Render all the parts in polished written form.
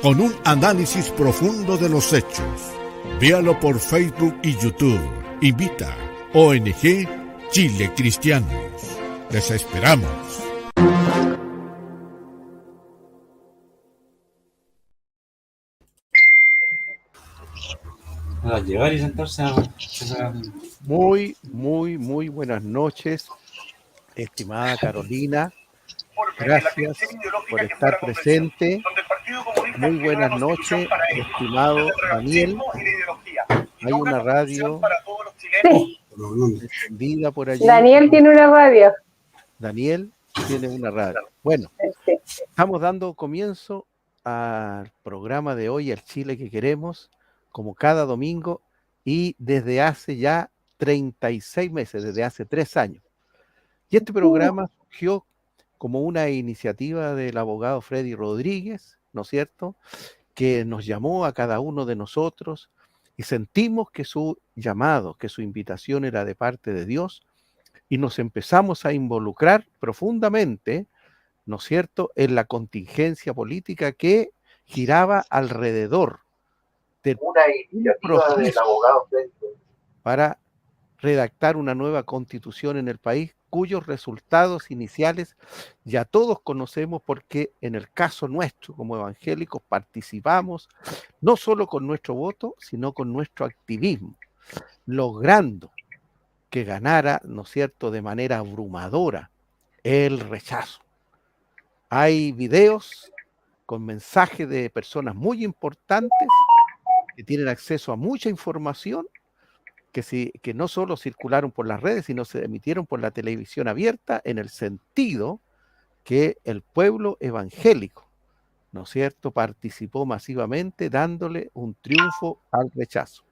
con un análisis profundo de los hechos. Véalo por Facebook y YouTube. Invita ONG Chile Cristianos. Les esperamos. Llegar y sentarse a... Muy buenas noches, estimada Carolina. Gracias por estar presente. Muy buenas noches, estimado Daniel. Hay una radio encendida por allí. Daniel tiene una radio. Daniel tiene una radio. Bueno, estamos dando comienzo al programa de hoy, al Chile que queremos, como cada domingo, y desde hace ya 36 meses, desde hace 3 años. Y este programa surgió como una iniciativa del abogado Freddy Rodríguez, ¿no es cierto?, que nos llamó a cada uno de nosotros y sentimos que su llamado, que su invitación era de parte de Dios, y nos empezamos a involucrar profundamente, ¿no es cierto?, en la contingencia política que giraba alrededor de una iniciativa del abogado Freddy para redactar una nueva constitución en el país, cuyos resultados iniciales ya todos conocemos, porque en el caso nuestro como evangélicos participamos no solo con nuestro voto, sino con nuestro activismo, logrando que ganara, ¿no es cierto?, de manera abrumadora el rechazo. Hay videos con mensajes de personas muy importantes que tienen acceso a mucha información, que no solo circularon por las redes, sino se emitieron por la televisión abierta, en el sentido que el pueblo evangélico, ¿no es cierto?, participó masivamente dándole un triunfo al rechazo.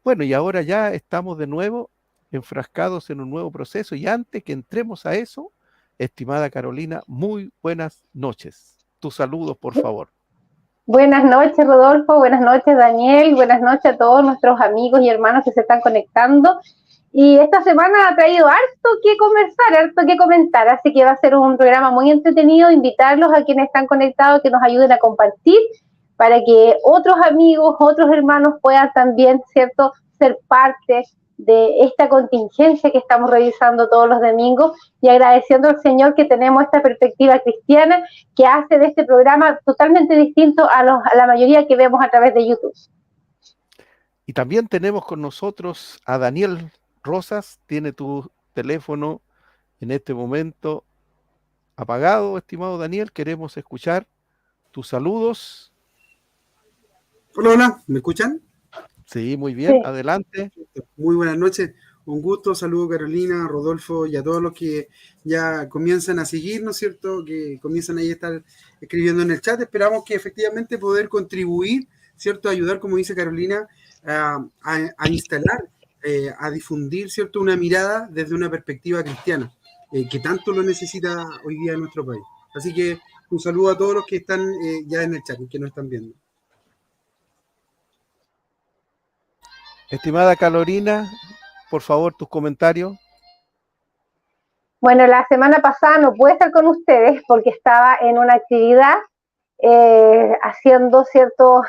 Bueno, y ahora ya estamos de nuevo enfrascados en un nuevo proceso, y antes que entremos a eso, estimada Carolina, muy buenas noches. Tus saludos, por favor. Buenas noches, Rodolfo. Buenas noches, Daniel. Buenas noches a todos nuestros amigos y hermanos que se están conectando. Y esta semana ha traído harto que conversar, harto que comentar, así que va a ser un programa muy entretenido. Invitarlos a quienes están conectados que nos ayuden a compartir para que otros amigos, otros hermanos puedan también, ¿cierto?, ser parte de esta contingencia que estamos revisando todos los domingos, y agradeciendo al Señor que tenemos esta perspectiva cristiana que hace de este programa totalmente distinto a la mayoría que vemos a través de YouTube. Y también tenemos con nosotros a Daniel Rosas. Tiene tu teléfono en este momento apagado, estimado Daniel. Queremos escuchar tus saludos. Hola, ¿me escuchan? Sí, muy bien, sí. Adelante. Muy buenas noches, un gusto, saludo Carolina, Rodolfo y a todos los que ya comienzan a seguir, ¿no es cierto?, que comienzan ahí a estar escribiendo en el chat. Esperamos que efectivamente poder contribuir, ¿cierto?, a ayudar, como dice Carolina, a instalar, a difundir, ¿cierto?, una mirada desde una perspectiva cristiana, que tanto lo necesita hoy día en nuestro país. Así que un saludo a todos los que están ya en el chat y que nos están viendo. Estimada Carolina, por favor, tus comentarios. Bueno, la semana pasada no pude estar con ustedes porque estaba en una actividad haciendo cierto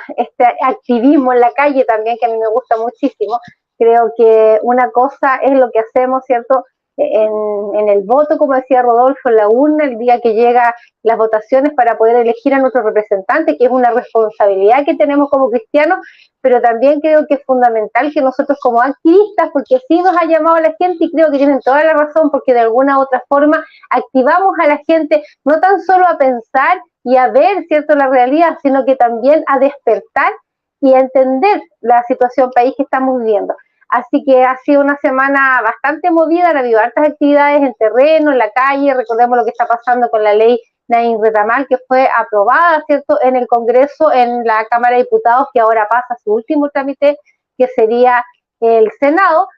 activismo en la calle también, que a mí me gusta muchísimo. Creo que una cosa es lo que hacemos, ¿cierto?, en el voto, como decía Rodolfo, en la urna, el día que llegan las votaciones para poder elegir a nuestro representante, que es una responsabilidad que tenemos como cristianos, pero también creo que es fundamental que nosotros como activistas, porque así nos ha llamado la gente, y creo que tienen toda la razón, porque de alguna u otra forma activamos a la gente no tan solo a pensar y a ver, ¿cierto?, la realidad, sino que también a despertar y a entender la situación país que estamos viviendo. Así que ha sido una semana bastante movida, han habido hartas actividades en terreno, en la calle. Recordemos lo que está pasando con la ley Nain Retamal, que fue aprobada, ¿cierto?, en el Congreso, en la Cámara de Diputados, que ahora pasa a su último trámite, que sería el Senado.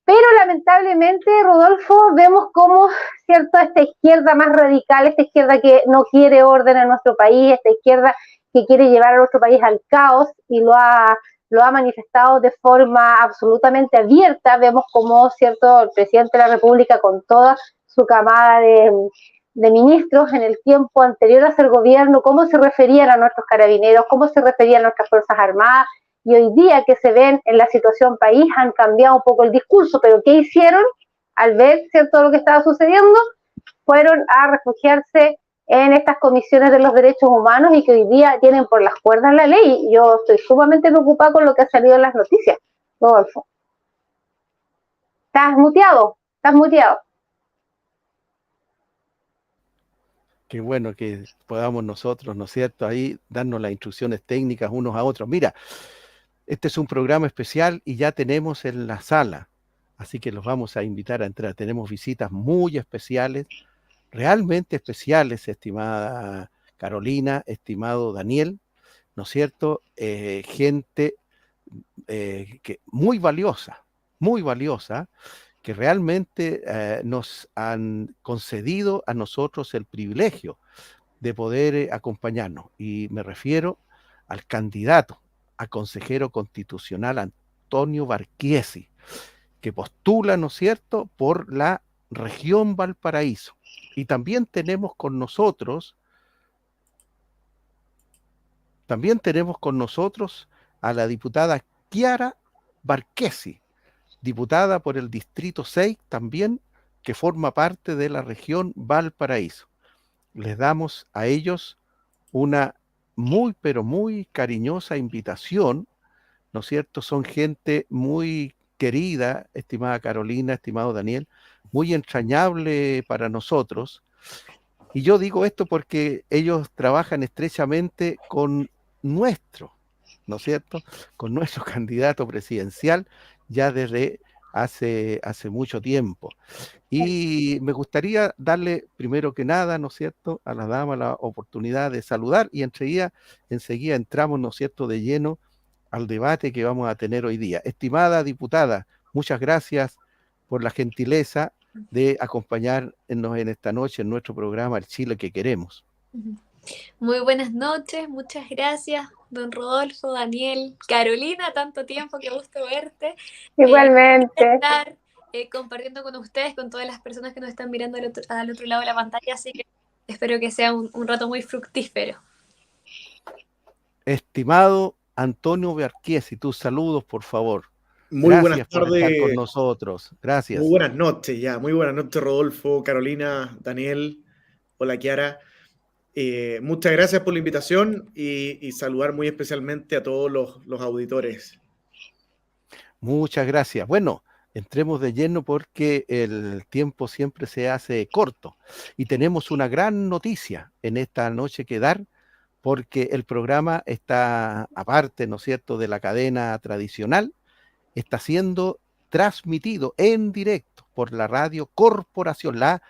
Pero lamentablemente, Rodolfo, vemos cómo, ¿cierto?, esta izquierda más radical, esta izquierda que no quiere orden en nuestro país, esta izquierda que quiere llevar a nuestro país al caos, y lo ha manifestado de forma absolutamente abierta. Vemos como, ¿cierto?, el presidente de la República, con toda su camada de ministros en el tiempo anterior a ser gobierno, cómo se referían a nuestros carabineros, cómo se referían a nuestras Fuerzas Armadas, y hoy día que se ven en la situación país han cambiado un poco el discurso, pero ¿qué hicieron al ver, cierto, lo que estaba sucediendo? Fueron a refugiarse en estas comisiones de los derechos humanos y que hoy día tienen por las cuerdas la ley. Yo estoy sumamente preocupada con lo que ha salido en las noticias. Rodolfo. Estás muteado, estás muteado. Qué bueno que podamos nosotros, ¿no es cierto?, ahí darnos las instrucciones técnicas unos a otros. Mira, este es un programa especial y ya tenemos en la sala, así que los vamos a invitar a entrar. Tenemos visitas muy especiales, realmente especiales, estimada Carolina, estimado Daniel, ¿no es cierto? Gente que muy valiosa, que realmente nos han concedido a nosotros el privilegio de poder acompañarnos. Y me refiero al candidato a consejero constitucional Antonio Barquiesi, que postula, ¿no es cierto?, por la región Valparaíso. Y también tenemos con nosotros a la diputada Kiara Barquesi, diputada por el Distrito 6 también, que forma parte de la región Valparaíso. Les damos a ellos una muy, pero muy cariñosa invitación, ¿no es cierto? Son gente muy querida, estimada Carolina, estimado Daniel, muy entrañable para nosotros. Y yo digo esto porque ellos trabajan estrechamente con nuestro, ¿no es cierto?, con nuestro candidato presidencial ya desde hace mucho tiempo. Y me gustaría darle, primero que nada, ¿no es cierto?, a la dama la oportunidad de saludar y enseguida entramos, ¿no es cierto?, de lleno al debate que vamos a tener hoy día. Estimada diputada, muchas gracias por la gentileza de acompañarnos en esta noche en nuestro programa El Chile que Queremos. Muy buenas noches, muchas gracias, don Rodolfo, Daniel, Carolina, tanto tiempo, qué gusto verte. Igualmente. Estar compartiendo con ustedes, con todas las personas que nos están mirando al otro lado de la pantalla, así que espero que sea un rato muy fructífero. Estimado Antonio Barquiesi, tus saludos, por favor. Muy gracias buenas tardes. Por estar con nosotros. Gracias. Muy buenas noches ya. Muy buenas noches, Rodolfo, Carolina, Daniel. Hola, Kiara. Muchas gracias por la invitación y saludar muy especialmente a todos los auditores. Muchas gracias. Bueno, entremos de lleno porque el tiempo siempre se hace corto y tenemos una gran noticia en esta noche que dar, porque el programa está, aparte, ¿no es cierto?, de la cadena tradicional, está siendo transmitido en directo por la Radio Corporación, la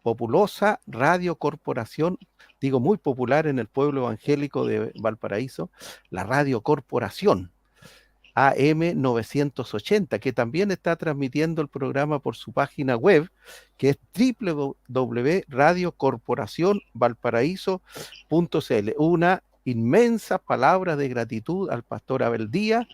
populosa Radio Corporación, digo muy popular en el pueblo evangélico de Valparaíso, la Radio Corporación AM 980, que también está transmitiendo el programa por su página web, que es www.radiocorporacionvalparaíso.cl. Una inmensa palabra de gratitud al pastor Abel Díaz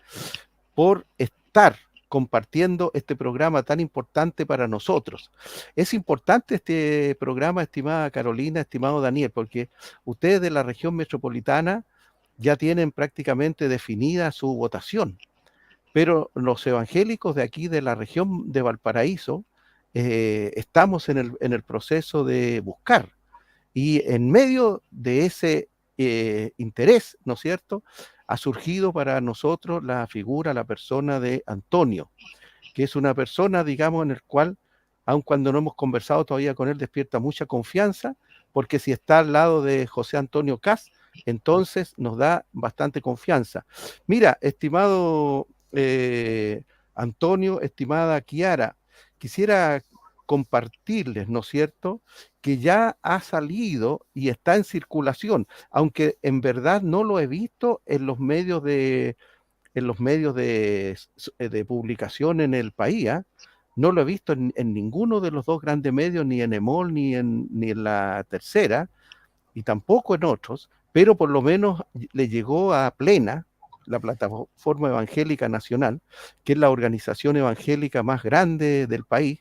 por estar compartiendo este programa tan importante para nosotros. Es importante este programa, estimada Carolina, estimado Daniel, porque ustedes de la región metropolitana ya tienen prácticamente definida su votación, pero los evangélicos de aquí de la región de Valparaíso estamos en el proceso de buscar, y en medio de ese interés, ¿no es cierto?, ha surgido para nosotros la figura, la persona de Antonio, que es una persona, digamos, en el cual, aun cuando no hemos conversado todavía con él, despierta mucha confianza, porque si está al lado de José Antonio Kast, entonces nos da bastante confianza. Mira, estimado Antonio, estimada Kiara, quisiera compartirles, ¿no es cierto?, que ya ha salido y está en circulación, aunque en verdad no lo he visto en los medios de publicación en el país, ¿eh? No lo he visto en ninguno de los dos grandes medios, ni en EMOL, ni en La Tercera, y tampoco en otros, pero por lo menos le llegó a Plena, la Plataforma Evangélica Nacional, que es la organización evangélica más grande del país,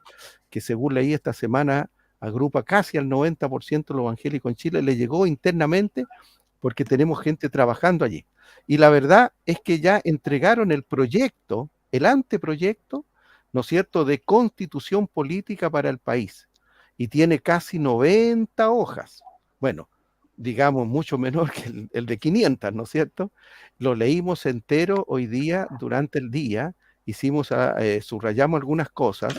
que según leí esta semana agrupa casi al 90% de los evangélicos en Chile, le llegó internamente porque tenemos gente trabajando allí. Y la verdad es que ya entregaron el proyecto, el anteproyecto, ¿no es cierto?, de constitución política para el país. Y tiene casi 90 hojas. Bueno, digamos, mucho menor que el de 500, ¿no es cierto? Lo leímos entero hoy día, durante el día, subrayamos algunas cosas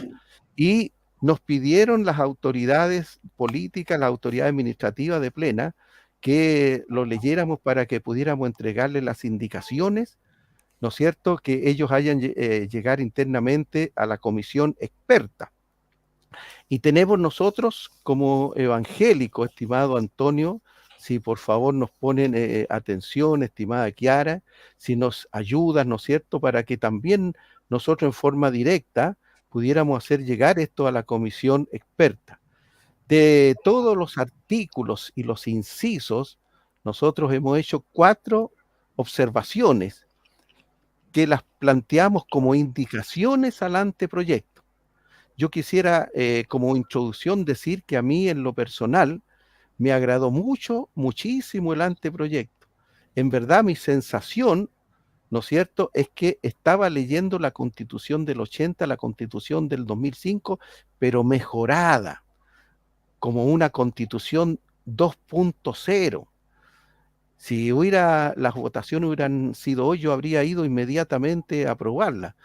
y nos pidieron las autoridades políticas, las autoridades administrativas de Plena, que lo leyéramos para que pudiéramos entregarle las indicaciones, ¿no es cierto?, que ellos hayan llegar internamente a la comisión experta. Y tenemos nosotros como evangélicos, estimado Antonio, si por favor nos ponen atención, estimada Kiara, si nos ayudan, ¿no es cierto?, para que también nosotros en forma directa pudiéramos hacer llegar esto a la comisión experta. De todos los artículos y los incisos, nosotros hemos hecho 4 observaciones que las planteamos como indicaciones al anteproyecto. Yo quisiera, como introducción, decir que a mí en lo personal me agradó muchísimo el anteproyecto. En verdad mi sensación, ¿no es cierto?, es que estaba leyendo la Constitución del 80, la Constitución del 2005, pero mejorada, como una Constitución 2.0. Si las votaciones hubieran sido hoy, yo habría ido inmediatamente a aprobarla.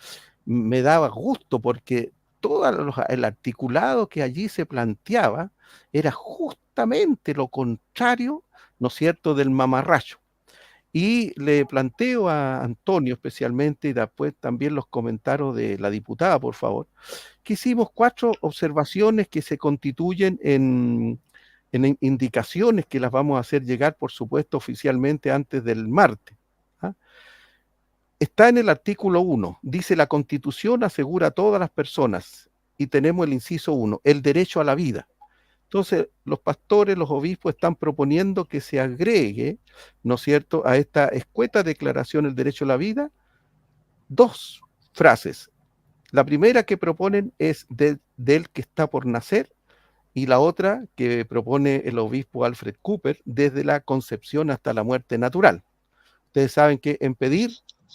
Me daba gusto porque todo el articulado que allí se planteaba era justamente lo contrario, ¿no es cierto?, del mamarracho. Y le planteo a Antonio especialmente, y después también los comentarios de la diputada, por favor, que hicimos 4 observaciones que se constituyen en indicaciones que las vamos a hacer llegar, por supuesto, oficialmente antes del martes. Está en el artículo 1, dice: la Constitución asegura a todas las personas, y tenemos el inciso 1, el derecho a la vida. Entonces, los pastores, los obispos están proponiendo que se agregue, ¿no es cierto?, a esta escueta declaración del derecho a la vida, 2 frases. La primera que proponen es del que está por nacer, y la otra que propone el obispo Alfred Cooper, desde la concepción hasta la muerte natural. Ustedes saben que en pedir,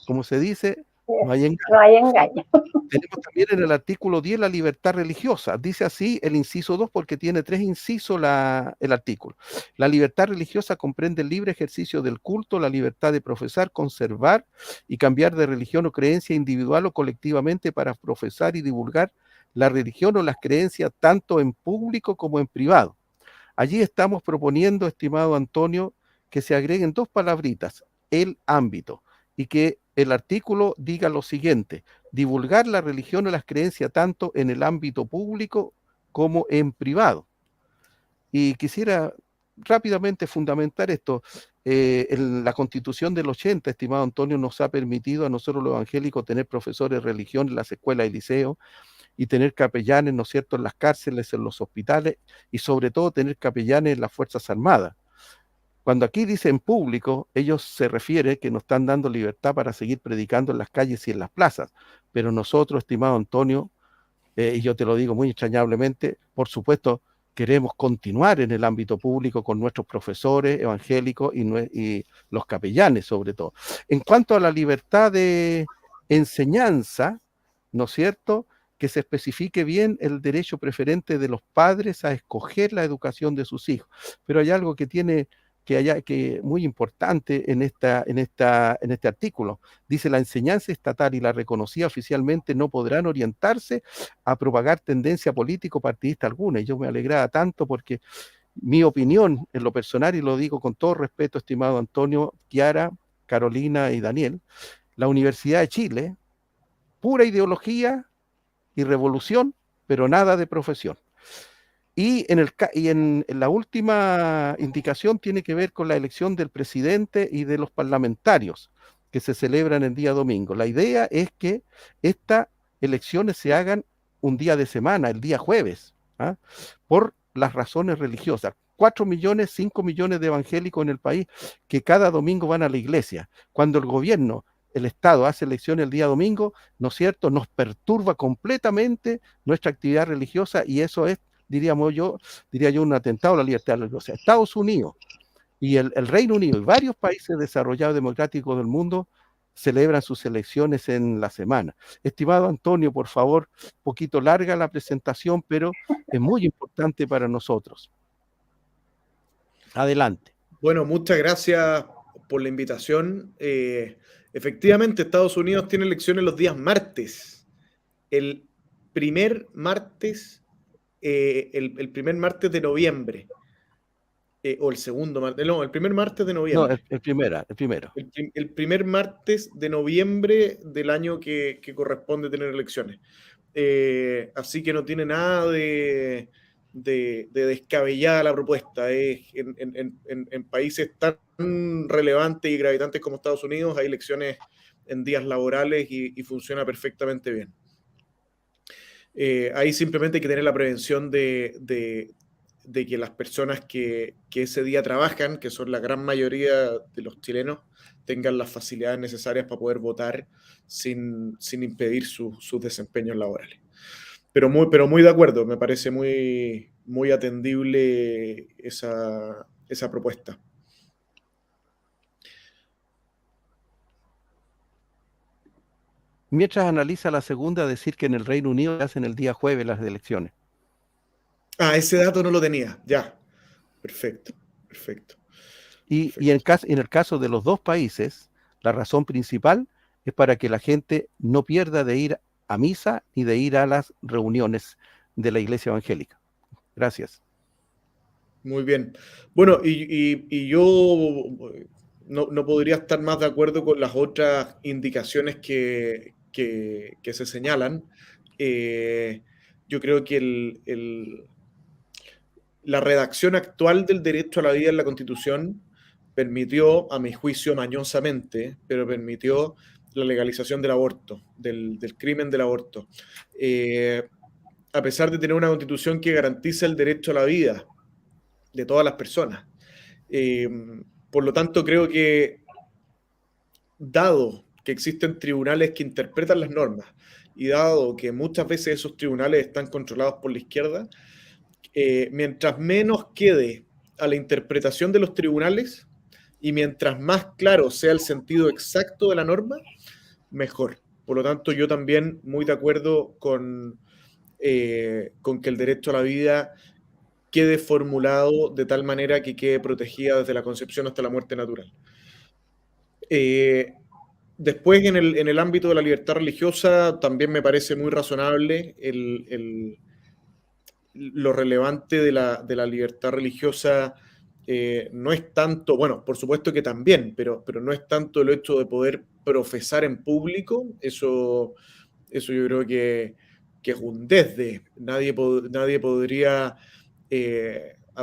como se dice, no hay engaño. No hay engaño. Tenemos también en el artículo 10 la libertad religiosa. Dice así el inciso 2 porque tiene 3 incisos el artículo. La libertad religiosa comprende el libre ejercicio del culto, la libertad de profesar, conservar y cambiar de religión o creencia individual o colectivamente para profesar y divulgar la religión o las creencias tanto en público como en privado. Allí estamos proponiendo, estimado Antonio, que se agreguen 2 palabritas: el ámbito, y que el artículo diga lo siguiente: divulgar la religión o las creencias tanto en el ámbito público como en privado. Y quisiera rápidamente fundamentar esto. En la Constitución del 80, estimado Antonio, nos ha permitido a nosotros los evangélicos tener profesores de religión en las escuelas y liceos, y tener capellanes, ¿no es cierto?, en las cárceles, en los hospitales, y sobre todo tener capellanes en las Fuerzas Armadas. Cuando aquí dice en público, ellos se refieren que nos están dando libertad para seguir predicando en las calles y en las plazas, pero nosotros, estimado Antonio, y yo te lo digo muy entrañablemente, por supuesto, queremos continuar en el ámbito público con nuestros profesores evangélicos y los capellanes sobre todo. En cuanto a la libertad de enseñanza, ¿no es cierto?, que se especifique bien el derecho preferente de los padres a escoger la educación de sus hijos. Pero hay algo que muy importante en este artículo. Dice: la enseñanza estatal y la reconocida oficialmente no podrán orientarse a propagar tendencia político-partidista alguna. Y yo me alegraba tanto porque mi opinión en lo personal, y lo digo con todo respeto, estimado Antonio, Kiara, Carolina y Daniel, la Universidad de Chile, pura ideología y revolución, pero nada de profesión. Y en la última indicación tiene que ver con la elección del presidente y de los parlamentarios que se celebran el día domingo. La idea es que estas elecciones se hagan un día de semana, el día jueves, por las razones religiosas. 4 millones, 5 millones de evangélicos en el país que cada domingo van a la iglesia. Cuando el gobierno, el Estado, hace elecciones el día domingo, ¿no es cierto?, nos perturba completamente nuestra actividad religiosa, y eso es diría yo, un atentado a la libertad religiosa. Estados Unidos y el Reino Unido y varios países desarrollados democráticos del mundo celebran sus elecciones en la semana. Estimado Antonio, por favor, poquito larga la presentación, pero es muy importante para nosotros. Adelante. Bueno, muchas gracias por la invitación. Efectivamente, Estados Unidos tiene elecciones los días martes. El primer martes de noviembre. O el segundo martes. No, el primer martes de noviembre. No, el primero. El primer martes de noviembre del año que corresponde tener elecciones. Así que no tiene nada de descabellada la propuesta. En países tan relevantes y gravitantes como Estados Unidos hay elecciones en días laborales y funciona perfectamente bien. Ahí simplemente hay que tener la prevención de que las personas que ese día trabajan, que son la gran mayoría de los chilenos, tengan las facilidades necesarias para poder votar sin impedir sus desempeños laborales. Pero muy de acuerdo, me parece muy atendible esa propuesta. Mientras analiza la segunda, decir que en el Reino Unido hacen el día jueves las elecciones. Ah, ese dato no lo tenía, ya. Perfecto. Y en el caso de los dos países, la razón principal es para que la gente no pierda de ir a misa ni de ir a las reuniones de la iglesia evangélica. Gracias. Muy bien. Bueno, y yo no podría estar más de acuerdo con las otras indicaciones que se señalan. Yo creo que la redacción actual del derecho a la vida en la Constitución permitió, a mi juicio mañosamente, pero permitió la legalización del aborto, del crimen del aborto. A pesar de tener una Constitución que garantiza el derecho a la vida de todas las personas. Por lo tanto, creo que, dado que existen tribunales que interpretan las normas y dado que muchas veces esos tribunales están controlados por la izquierda, mientras menos quede a la interpretación de los tribunales y mientras más claro sea el sentido exacto de la norma, mejor. Por lo tanto, yo también muy de acuerdo con que el derecho a la vida quede formulado de tal manera que quede protegida desde la concepción hasta la muerte natural. Después, en el ámbito de la libertad religiosa, también me parece muy razonable lo relevante de la libertad religiosa. No es tanto, bueno, por supuesto que también, pero no es tanto el hecho de poder profesar en público. Eso yo creo que es un desde. Nadie podría,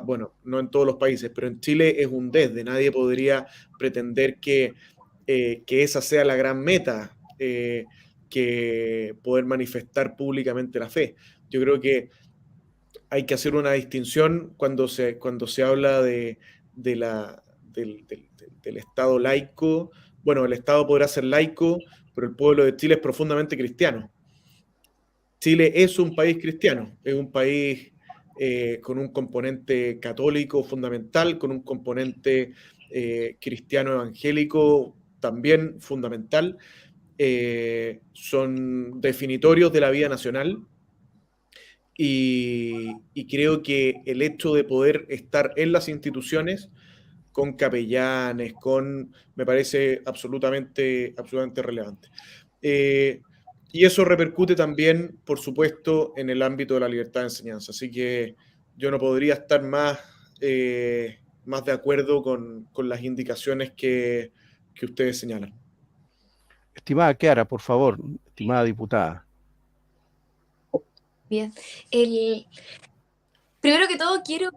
bueno, no en todos los países, pero en Chile es un desde. Nadie podría pretender que esa sea la gran meta, que poder manifestar públicamente la fe. Yo creo que hay que hacer una distinción cuando se habla del Estado laico. Bueno, el Estado podrá ser laico, pero el pueblo de Chile es profundamente cristiano. Chile es un país cristiano, es un país con un componente católico fundamental, con un componente cristiano evangélico también fundamental. Son definitorios de la vida nacional. Y creo que el hecho de poder estar en las instituciones con capellanes, me parece absolutamente relevante. Y eso repercute también, por supuesto, en el ámbito de la libertad de enseñanza. Así que yo no podría estar más de acuerdo con las indicaciones que ustedes señalan. Estimada Kiara, por favor, estimada diputada. Bien. Primero que todo quiero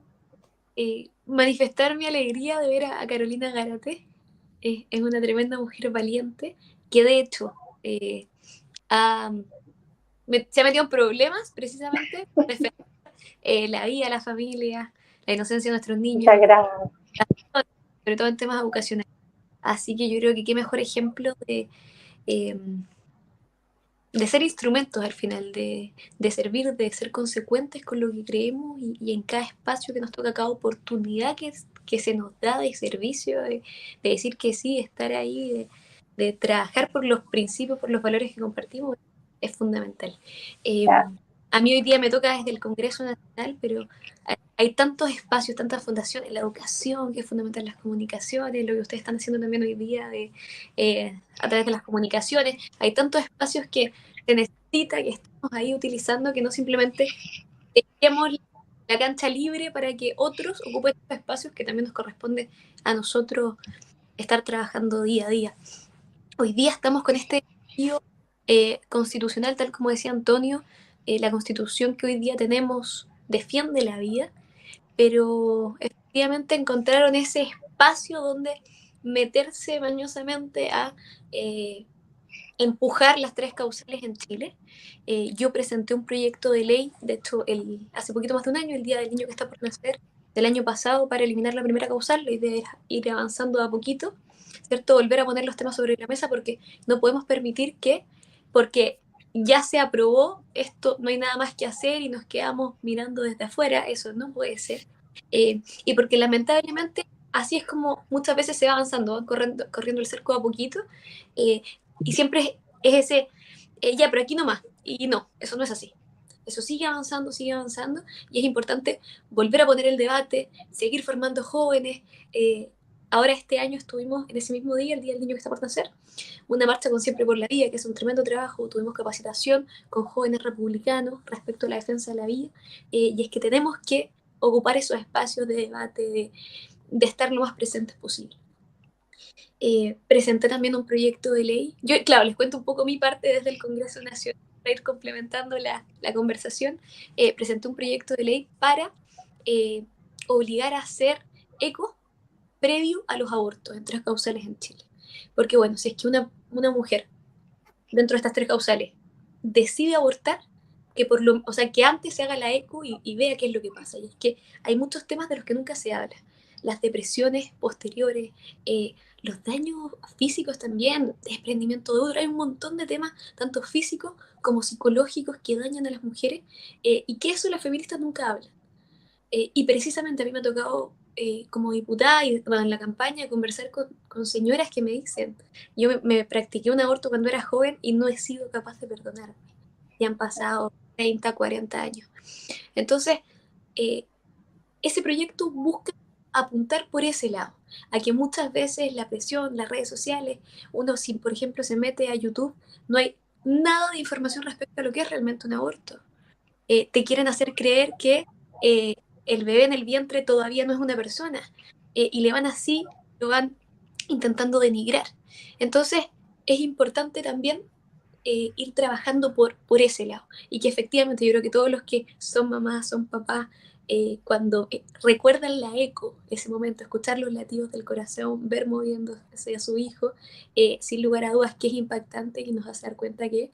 manifestar mi alegría de ver a Carolina Gárate. Es una tremenda mujer valiente que de hecho se ha metido en problemas precisamente por defender la vida, la familia, la inocencia de nuestros niños. Muchas gracias. Sobre todo en temas educacionales. Así que yo creo que qué mejor ejemplo ser instrumentos al final, de servir, de ser consecuentes con lo que creemos y en cada espacio que nos toca, cada oportunidad que se nos da de servicio, de decir que sí, de estar ahí, de trabajar por los principios, por los valores que compartimos, es fundamental. A mí hoy día me toca desde el Congreso Nacional, pero hay tantos espacios, tantas fundaciones, la educación, que es fundamental, las comunicaciones, lo que ustedes están haciendo también hoy día a través de las comunicaciones. Hay tantos espacios que se necesita, que estamos ahí utilizando, que no simplemente dejemos la cancha libre para que otros ocupen estos espacios que también nos corresponde a nosotros estar trabajando día a día. Hoy día estamos con este desafío constitucional, tal como decía Antonio, la constitución que hoy día tenemos defiende la vida, pero efectivamente encontraron ese espacio donde meterse mañosamente a empujar las 3 causales en Chile. Yo presenté un proyecto de ley, de hecho, hace poquito más de un año, el Día del Niño que está por nacer, del año pasado, para eliminar la primera causal. La idea es ir avanzando a poquito, ¿cierto? Volver a poner los temas sobre la mesa, porque no podemos permitir que, porque ya se aprobó esto, no hay nada más que hacer y nos quedamos mirando desde afuera. Eso no puede ser. Y porque lamentablemente así es como muchas veces se va avanzando, van corriendo el cerco a poquito, y siempre es ese, ya, pero aquí nomás, y no, eso no es así. Eso sigue avanzando, y es importante volver a poner el debate, seguir formando jóvenes. Ahora este año estuvimos en ese mismo día, el Día del Niño que está por nacer, una marcha con Siempre por la Vida, que es un tremendo trabajo. Tuvimos capacitación con jóvenes republicanos respecto a la defensa de la vida, y es que tenemos que ocupar esos espacios de debate, de estar lo más presentes posible. Presenté también un proyecto de ley. Yo, claro, les cuento un poco mi parte desde el Congreso Nacional para ir complementando la conversación. Presenté un proyecto de ley para obligar a hacer eco previo a los abortos en 3 causales en Chile. Porque bueno, si es que una mujer dentro de estas 3 causales decide abortar, que antes se haga la eco y vea qué es lo que pasa. Y es que hay muchos temas de los que nunca se habla. Las depresiones posteriores, los daños físicos también, desprendimiento de útero, hay un montón de temas, tanto físicos como psicológicos, que dañan a las mujeres, y que eso las feministas nunca hablan. Y precisamente a mí me ha tocado, como diputada y bueno, en la campaña, conversar con señoras que me dicen, yo me practiqué un aborto cuando era joven y no he sido capaz de perdonarme. Y han pasado 30, 40 años. Entonces, ese proyecto busca apuntar por ese lado, a que muchas veces la presión, las redes sociales, uno si por ejemplo se mete a YouTube, no hay nada de información respecto a lo que es realmente un aborto. Te quieren hacer creer que el bebé en el vientre todavía no es una persona, y lo van intentando denigrar. Entonces, es importante también ir trabajando por ese lado, y que efectivamente yo creo que todos los que son mamás, son papás, cuando recuerdan la eco, ese momento, escuchar los latidos del corazón, ver moviéndose a su hijo, sin lugar a dudas que es impactante y nos hace dar cuenta que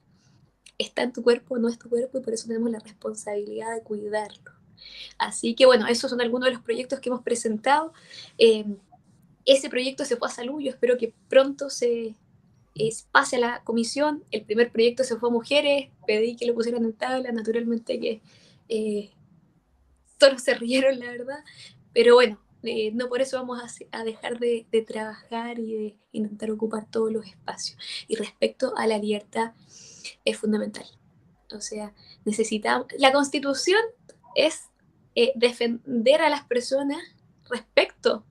está en tu cuerpo, no es tu cuerpo, y por eso tenemos la responsabilidad de cuidarlo. Así que bueno, esos son algunos de los proyectos que hemos presentado. Ese proyecto se fue a salud, yo espero que pronto pase a la comisión. El primer proyecto se fue a mujeres, pedí que lo pusieran en tabla, naturalmente que todos se rieron, la verdad, pero bueno, no por eso vamos a dejar de trabajar y de intentar ocupar todos los espacios. Y respecto a la libertad, es fundamental. O sea, necesitamos, la Constitución es defender a las personas respecto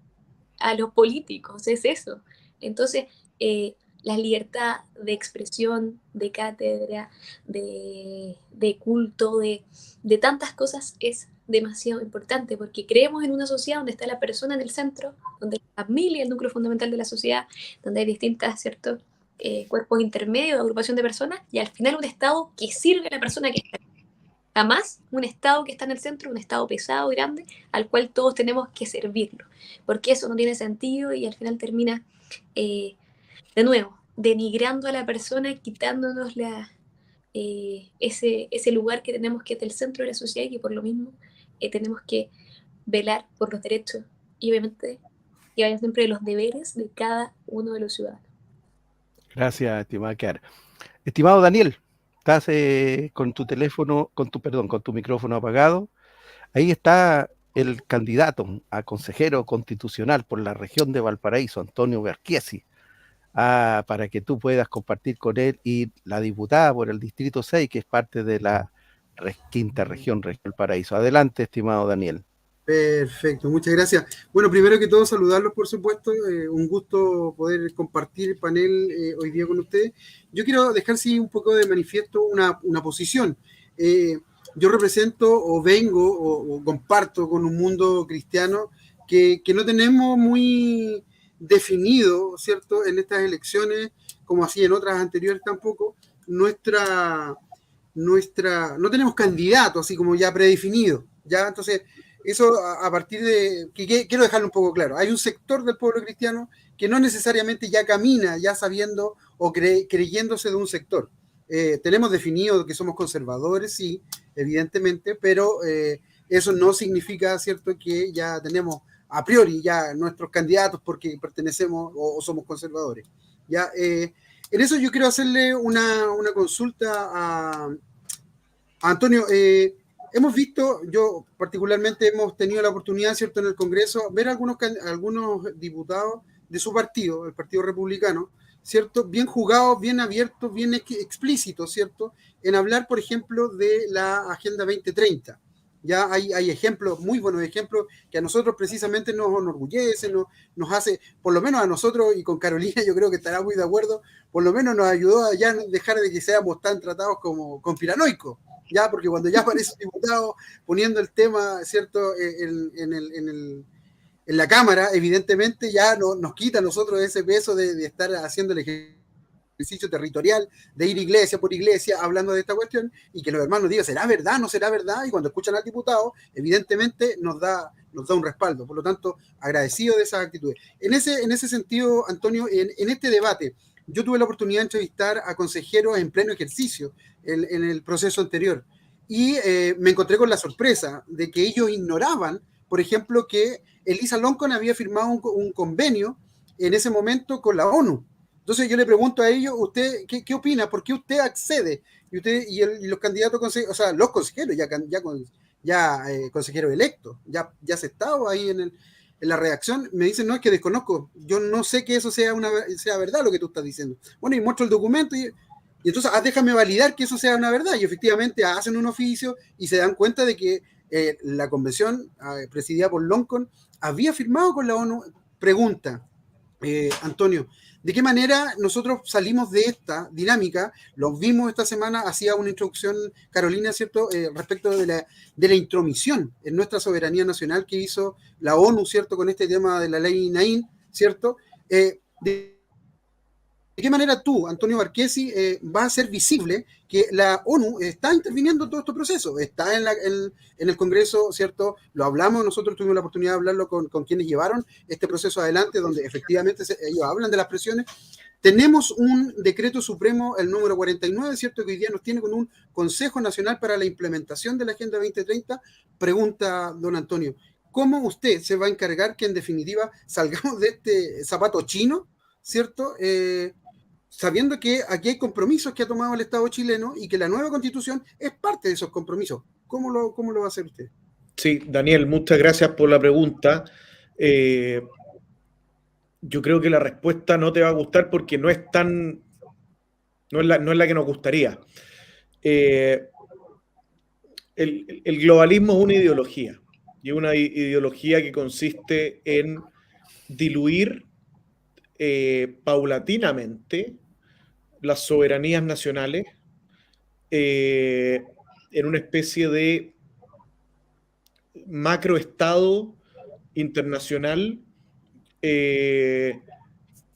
a los políticos, es eso. Entonces, la libertad de expresión, de cátedra, de culto, de tantas cosas es demasiado importante, porque creemos en una sociedad donde está la persona en el centro, donde la familia es el núcleo fundamental de la sociedad, donde hay distintas, ¿cierto?, cuerpos intermedios, agrupación de personas, y al final un Estado que sirve a la persona que está. Jamás un Estado que está en el centro, un Estado pesado, grande, al cual todos tenemos que servirlo, porque eso no tiene sentido y al final termina, de nuevo, denigrando a la persona, quitándonos ese lugar que tenemos, que es el centro de la sociedad, y que por lo mismo tenemos que velar por los derechos y obviamente que vayan siempre los deberes de cada uno de los ciudadanos. Gracias, estimada Kiara. Estimado Daniel, estás con tu teléfono, con tu micrófono apagado, ahí está el candidato a consejero constitucional por la región de Valparaíso, Antonio Verchiesi, para que tú puedas compartir con él, y la diputada por el Distrito 6, que es parte de la quinta región, Valparaíso. Adelante, estimado Daniel. Perfecto, muchas gracias. Bueno, primero que todo, saludarlos, por supuesto. Un gusto poder compartir el panel hoy día con ustedes. Yo quiero dejar sí un poco de manifiesto una posición. Yo represento o vengo o comparto con un mundo cristiano que no tenemos muy definido, ¿cierto?, en estas elecciones, como así en otras anteriores tampoco, no tenemos candidato así como ya predefinido, ¿ya? Entonces, eso a partir de, quiero dejarlo un poco claro, hay un sector del pueblo cristiano que no necesariamente ya camina ya sabiendo o creyéndose de un sector. Tenemos definido que somos conservadores, sí, evidentemente, pero eso no significa, ¿cierto?, que ya tenemos a priori ya nuestros candidatos porque pertenecemos o somos conservadores. Ya, en eso yo quiero hacerle una consulta a Antonio. Hemos visto, yo particularmente hemos tenido la oportunidad, ¿cierto?, en el Congreso, ver algunos diputados de su partido, el Partido Republicano, ¿cierto?, bien jugados, bien abiertos, bien explícitos, ¿cierto?, en hablar, por ejemplo, de la Agenda 2030. Ya hay ejemplos, muy buenos ejemplos, que a nosotros precisamente nos enorgullece, nos hace, por lo menos a nosotros, y con Carolina yo creo que estará muy de acuerdo, por lo menos nos ayudó a ya dejar de que seamos tan tratados como conspiranoicos, ya, porque cuando ya aparece un diputado poniendo el tema, ¿cierto?, en la Cámara, evidentemente ya nos quita a nosotros ese peso de estar haciendo el ejercicio territorial, de ir iglesia por iglesia hablando de esta cuestión, y que los hermanos digan, ¿será verdad? ¿No será verdad? Y cuando escuchan al diputado, evidentemente nos da un respaldo. Por lo tanto, agradecido de esas actitudes. En ese sentido, Antonio, en este debate, yo tuve la oportunidad de entrevistar a consejeros en pleno ejercicio en el proceso anterior, y me encontré con la sorpresa de que ellos ignoraban, por ejemplo, que Elisa Loncón había firmado un convenio en ese momento con la ONU. Entonces yo le pregunto a ellos, ¿usted qué opina? ¿Por qué usted accede? Y los candidatos, o sea, los consejeros, consejeros electos, ya aceptados ahí en la redacción, me dicen, no, es que desconozco, yo no sé que eso sea verdad lo que tú estás diciendo. Bueno, y muestro el documento y entonces déjame validar que eso sea una verdad. Y efectivamente hacen un oficio y se dan cuenta de que la convención presidida por Loncón había firmado con la ONU. Pregunta, Antonio, ¿de qué manera nosotros salimos de esta dinámica? Los vimos esta semana, hacía una introducción Carolina, ¿cierto?, respecto de la intromisión en nuestra soberanía nacional que hizo la ONU, ¿cierto?, con este tema de la ley Naín, ¿cierto? ¿De qué manera tú, Antonio Verchiesi, vas a hacer visible que la ONU está interviniendo en todo este proceso? Está en el Congreso, ¿cierto? Lo hablamos, nosotros tuvimos la oportunidad de hablarlo con quienes llevaron este proceso adelante, donde efectivamente ellos hablan de las presiones. Tenemos un decreto supremo, el número 49, ¿cierto?, que hoy día nos tiene con un Consejo Nacional para la Implementación de la Agenda 2030. Pregunta, don Antonio, ¿cómo usted se va a encargar que en definitiva salgamos de este zapato chino, ¿cierto?, sabiendo que aquí hay compromisos que ha tomado el Estado chileno y que la nueva Constitución es parte de esos compromisos? ¿Cómo lo va a hacer usted? Sí, Daniel, muchas gracias por la pregunta. Yo creo que la respuesta no te va a gustar porque no es la que nos gustaría. El globalismo es una ideología, y una ideología que consiste en diluir paulatinamente las soberanías nacionales en una especie de macroestado internacional que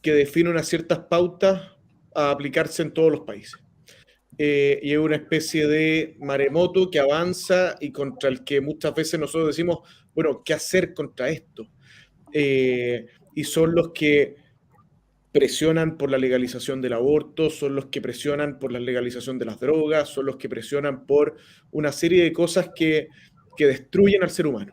define unas ciertas pautas a aplicarse en todos los países. Y es una especie de maremoto que avanza y contra el que muchas veces nosotros decimos, bueno, ¿qué hacer contra esto? Y son los que presionan por la legalización del aborto, son los que presionan por la legalización de las drogas, son los que presionan por una serie de cosas que destruyen al ser humano.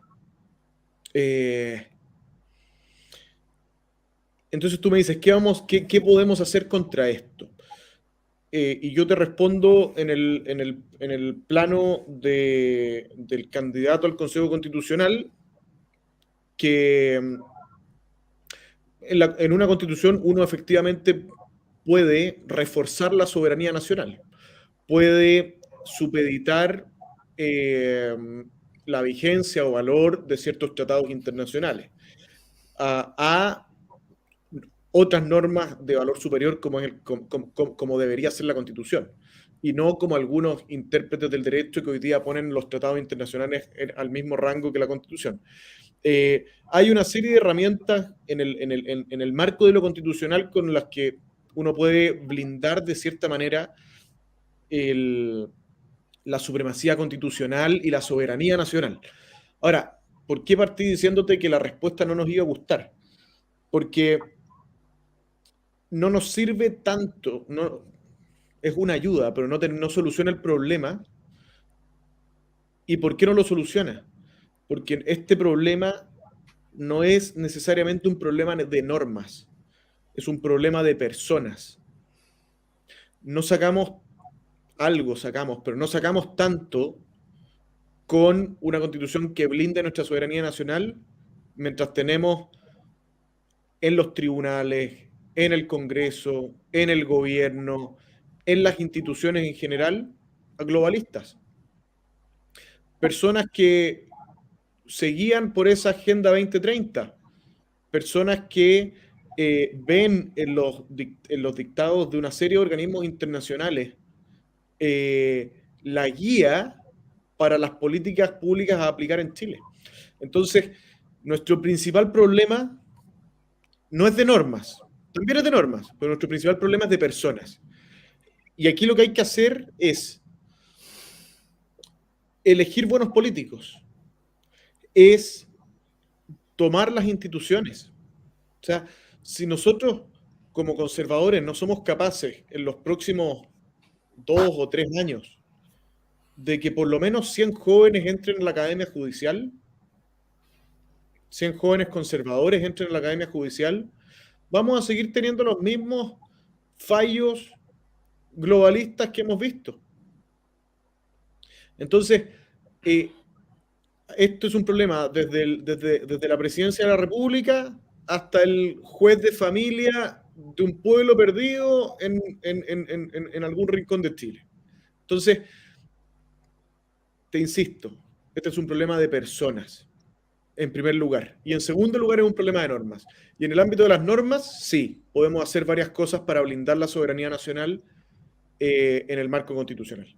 Entonces tú me dices, ¿qué podemos hacer contra esto? y yo te respondo en el plano del candidato al Consejo Constitucional, que en una constitución uno efectivamente puede reforzar la soberanía nacional, puede supeditar la vigencia o valor de ciertos tratados internacionales a otras normas de valor superior como debería ser la Constitución, y no como algunos intérpretes del derecho que hoy día ponen los tratados internacionales al mismo rango que la Constitución. Hay una serie de herramientas en el marco de lo constitucional con las que uno puede blindar de cierta manera la supremacía constitucional y la soberanía nacional. Ahora, ¿por qué partí diciéndote que la respuesta no nos iba a gustar? Porque no nos sirve tanto, no, es una ayuda, pero no soluciona el problema. ¿Y por qué no lo soluciona? Porque este problema no es necesariamente un problema de normas, es un problema de personas. No sacamos algo, pero no sacamos tanto con una constitución que blinde nuestra soberanía nacional mientras tenemos en los tribunales, en el Congreso, en el gobierno, en las instituciones en general, a globalistas. Personas que se guían por esa Agenda 2030, personas que ven en los dictados de una serie de organismos internacionales la guía para las políticas públicas a aplicar en Chile. Entonces, nuestro principal problema no es de normas, también es de normas, pero nuestro principal problema es de personas. Y aquí lo que hay que hacer es elegir buenos políticos, es tomar las instituciones. O sea, si nosotros como conservadores no somos capaces en los próximos 2 o 3 años de que por lo menos 100 jóvenes entren en la academia judicial, 100 jóvenes conservadores entren en la academia judicial, vamos a seguir teniendo los mismos fallos globalistas que hemos visto. Entonces, esto es un problema desde la presidencia de la República hasta el juez de familia de un pueblo perdido en algún rincón de Chile. Entonces, te insisto, este es un problema de personas, en primer lugar. Y en segundo lugar es un problema de normas. Y en el ámbito de las normas, sí, podemos hacer varias cosas para blindar la soberanía nacional en el marco constitucional.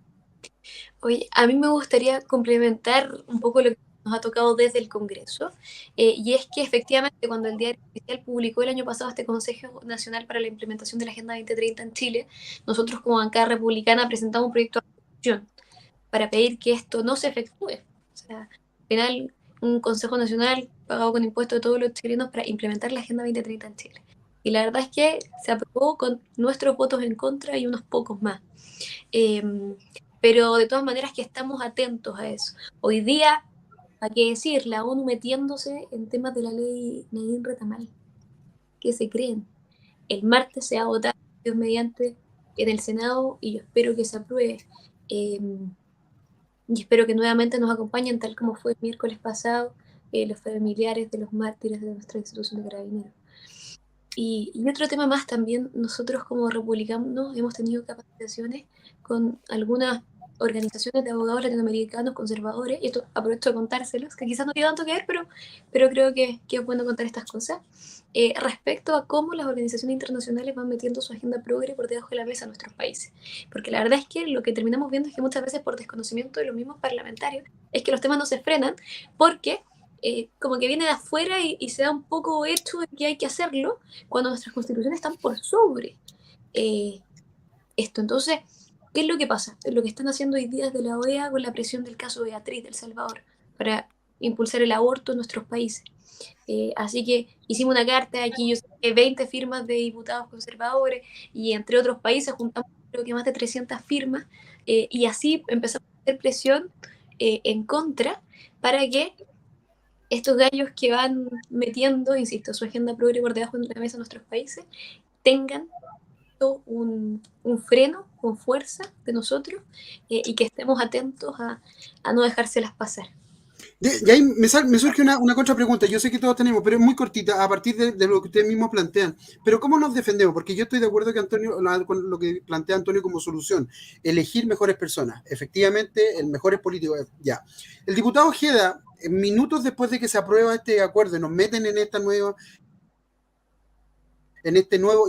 Oye, a mí me gustaría complementar un poco lo que nos ha tocado desde el Congreso, y es que efectivamente cuando el Diario Oficial publicó el año pasado este Consejo Nacional para la Implementación de la Agenda 2030 en Chile, nosotros como bancada republicana presentamos un proyecto de resolución para pedir que esto no se efectúe. O sea, al final, un Consejo Nacional pagado con impuestos de todos los chilenos para implementar la Agenda 2030 en Chile. Y la verdad es que se aprobó con nuestros votos en contra y unos pocos más. Pero de todas maneras que estamos atentos a eso. Hoy día, ¿para qué decir? La ONU metiéndose en temas de la ley Nadine Retamal. ¿Qué se creen? El martes se va a votar, Dios mediante, en el Senado y yo espero que se apruebe. Y espero que nuevamente nos acompañen, tal como fue el miércoles pasado, los familiares de los mártires de nuestra institución de Carabineros. Y otro tema más también, nosotros como republicanos hemos tenido capacitaciones con algunas organizaciones de abogados latinoamericanos conservadores, y esto aprovecho de contárselos, que quizás no tiene tanto que ver, pero creo que es bueno contar estas cosas, respecto a cómo las organizaciones internacionales van metiendo su agenda progre por debajo de la mesa a nuestros países. Porque la verdad es que lo que terminamos viendo es que muchas veces por desconocimiento de los mismos parlamentarios, es que los temas no se frenan, porque como que viene de afuera y se da un poco hecho de que hay que hacerlo, cuando nuestras constituciones están por sobre esto. Entonces, ¿qué es lo que pasa? Lo que están haciendo hoy día desde la OEA con la presión del caso Beatriz de El Salvador para impulsar el aborto en nuestros países. Así que hicimos una carta, aquí yo sé 20 firmas de diputados conservadores y entre otros países juntamos creo que más de 300 firmas, y así empezamos a hacer presión en contra para que estos gallos que van metiendo, insisto, su agenda progre por debajo de la mesa de nuestros países, tengan un freno con fuerza de nosotros y que estemos atentos a no dejárselas pasar. Y ahí me surge una contrapregunta. Yo sé que todos tenemos, pero es muy cortita a partir de lo que ustedes mismos plantean. Pero ¿cómo nos defendemos? Porque yo estoy de acuerdo que con lo que plantea Antonio como solución, elegir mejores personas. Efectivamente, el mejor es político. Ya. El diputado Ojeda, minutos después de que se aprueba este acuerdo y nos meten en este nuevo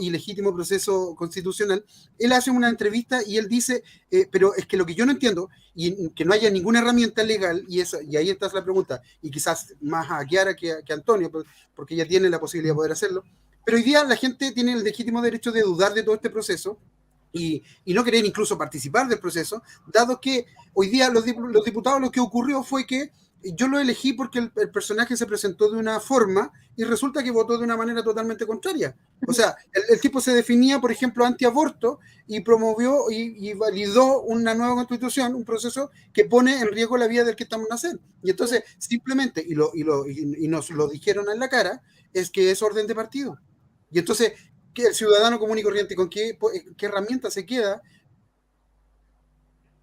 y legítimo proceso constitucional, él hace una entrevista y él dice, pero es que lo que yo no entiendo, y que no haya ninguna herramienta legal, y ahí está la pregunta, y quizás más a Kiara que a Antonio, porque ella tiene la posibilidad de poder hacerlo, pero hoy día la gente tiene el legítimo derecho de dudar de todo este proceso, y no querer incluso participar del proceso, dado que hoy día los diputados, lo que ocurrió fue que yo lo elegí porque el personaje se presentó de una forma y resulta que votó de una manera totalmente contraria. O sea, el tipo se definía, por ejemplo, antiaborto y promovió y validó una nueva constitución, un proceso que pone en riesgo la vida del que estamos a nacer. Y entonces, simplemente, y nos lo dijeron en la cara, es que es orden de partido. Y entonces, ¿qué el ciudadano común y corriente con qué herramienta se queda?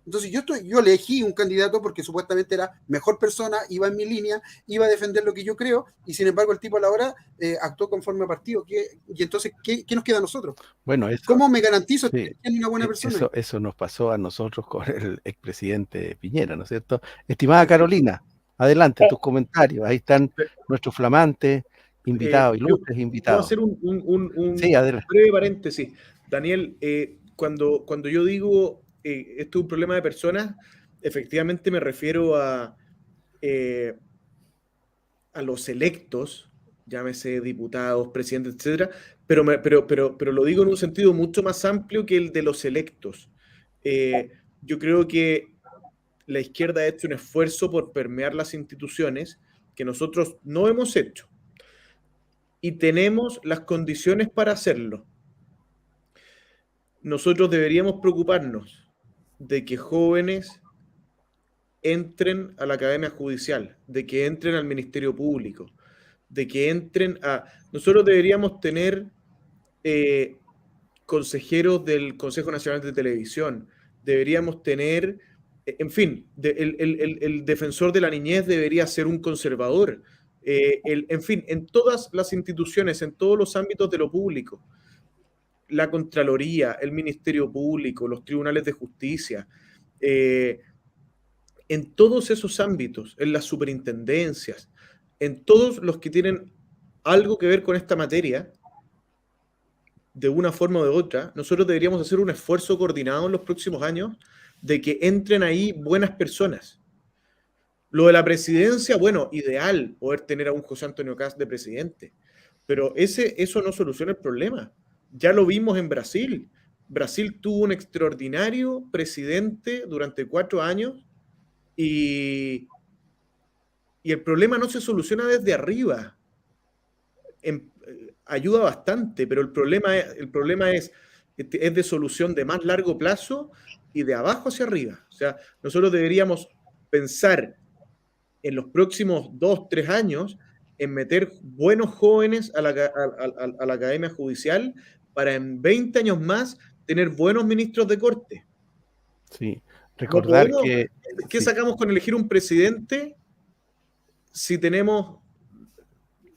Entonces yo elegí un candidato porque supuestamente era mejor persona, iba en mi línea, iba a defender lo que yo creo, y sin embargo el tipo a la hora actuó conforme a partido. Y entonces, ¿qué nos queda a nosotros? Bueno, ¿Cómo me garantizo sí, que es una buena persona? Eso nos pasó a nosotros con el expresidente Piñera, ¿no es cierto? Estimada Carolina, adelante, tus comentarios. Ahí están nuestros flamantes invitados, ilustres invitados. Puedo hacer un sí, breve paréntesis. Daniel, cuando yo digo esto es un problema de personas, efectivamente me refiero a los electos, llámese diputados, presidentes, etcétera, pero lo digo en un sentido mucho más amplio que el de los electos. Yo creo que la izquierda ha hecho un esfuerzo por permear las instituciones que nosotros no hemos hecho. Y tenemos las condiciones para hacerlo. Nosotros deberíamos preocuparnos de que jóvenes entren a la Academia Judicial, de que entren al Ministerio Público, de que entren a... Nosotros deberíamos tener consejeros del Consejo Nacional de Televisión, deberíamos tener, en fin, el defensor de la niñez debería ser un conservador, en fin, en todas las instituciones, en todos los ámbitos de lo público, la Contraloría, el Ministerio Público, los tribunales de justicia, en todos esos ámbitos, en las superintendencias, en todos los que tienen algo que ver con esta materia, de una forma o de otra, nosotros deberíamos hacer un esfuerzo coordinado en los próximos años de que entren ahí buenas personas. Lo de la presidencia, bueno, ideal poder tener a un José Antonio Kast de presidente, pero eso no soluciona el problema. Ya lo vimos en Brasil. Brasil tuvo un extraordinario presidente durante 4 años y el problema no se soluciona desde arriba. Ayuda bastante, pero el problema es de solución de más largo plazo y de abajo hacia arriba. O sea, nosotros deberíamos pensar en los próximos 2-3 años en meter buenos jóvenes a la Academia Judicial para en 20 años más tener buenos ministros de corte. Sí, recordar que... ¿Qué sacamos con elegir un presidente si tenemos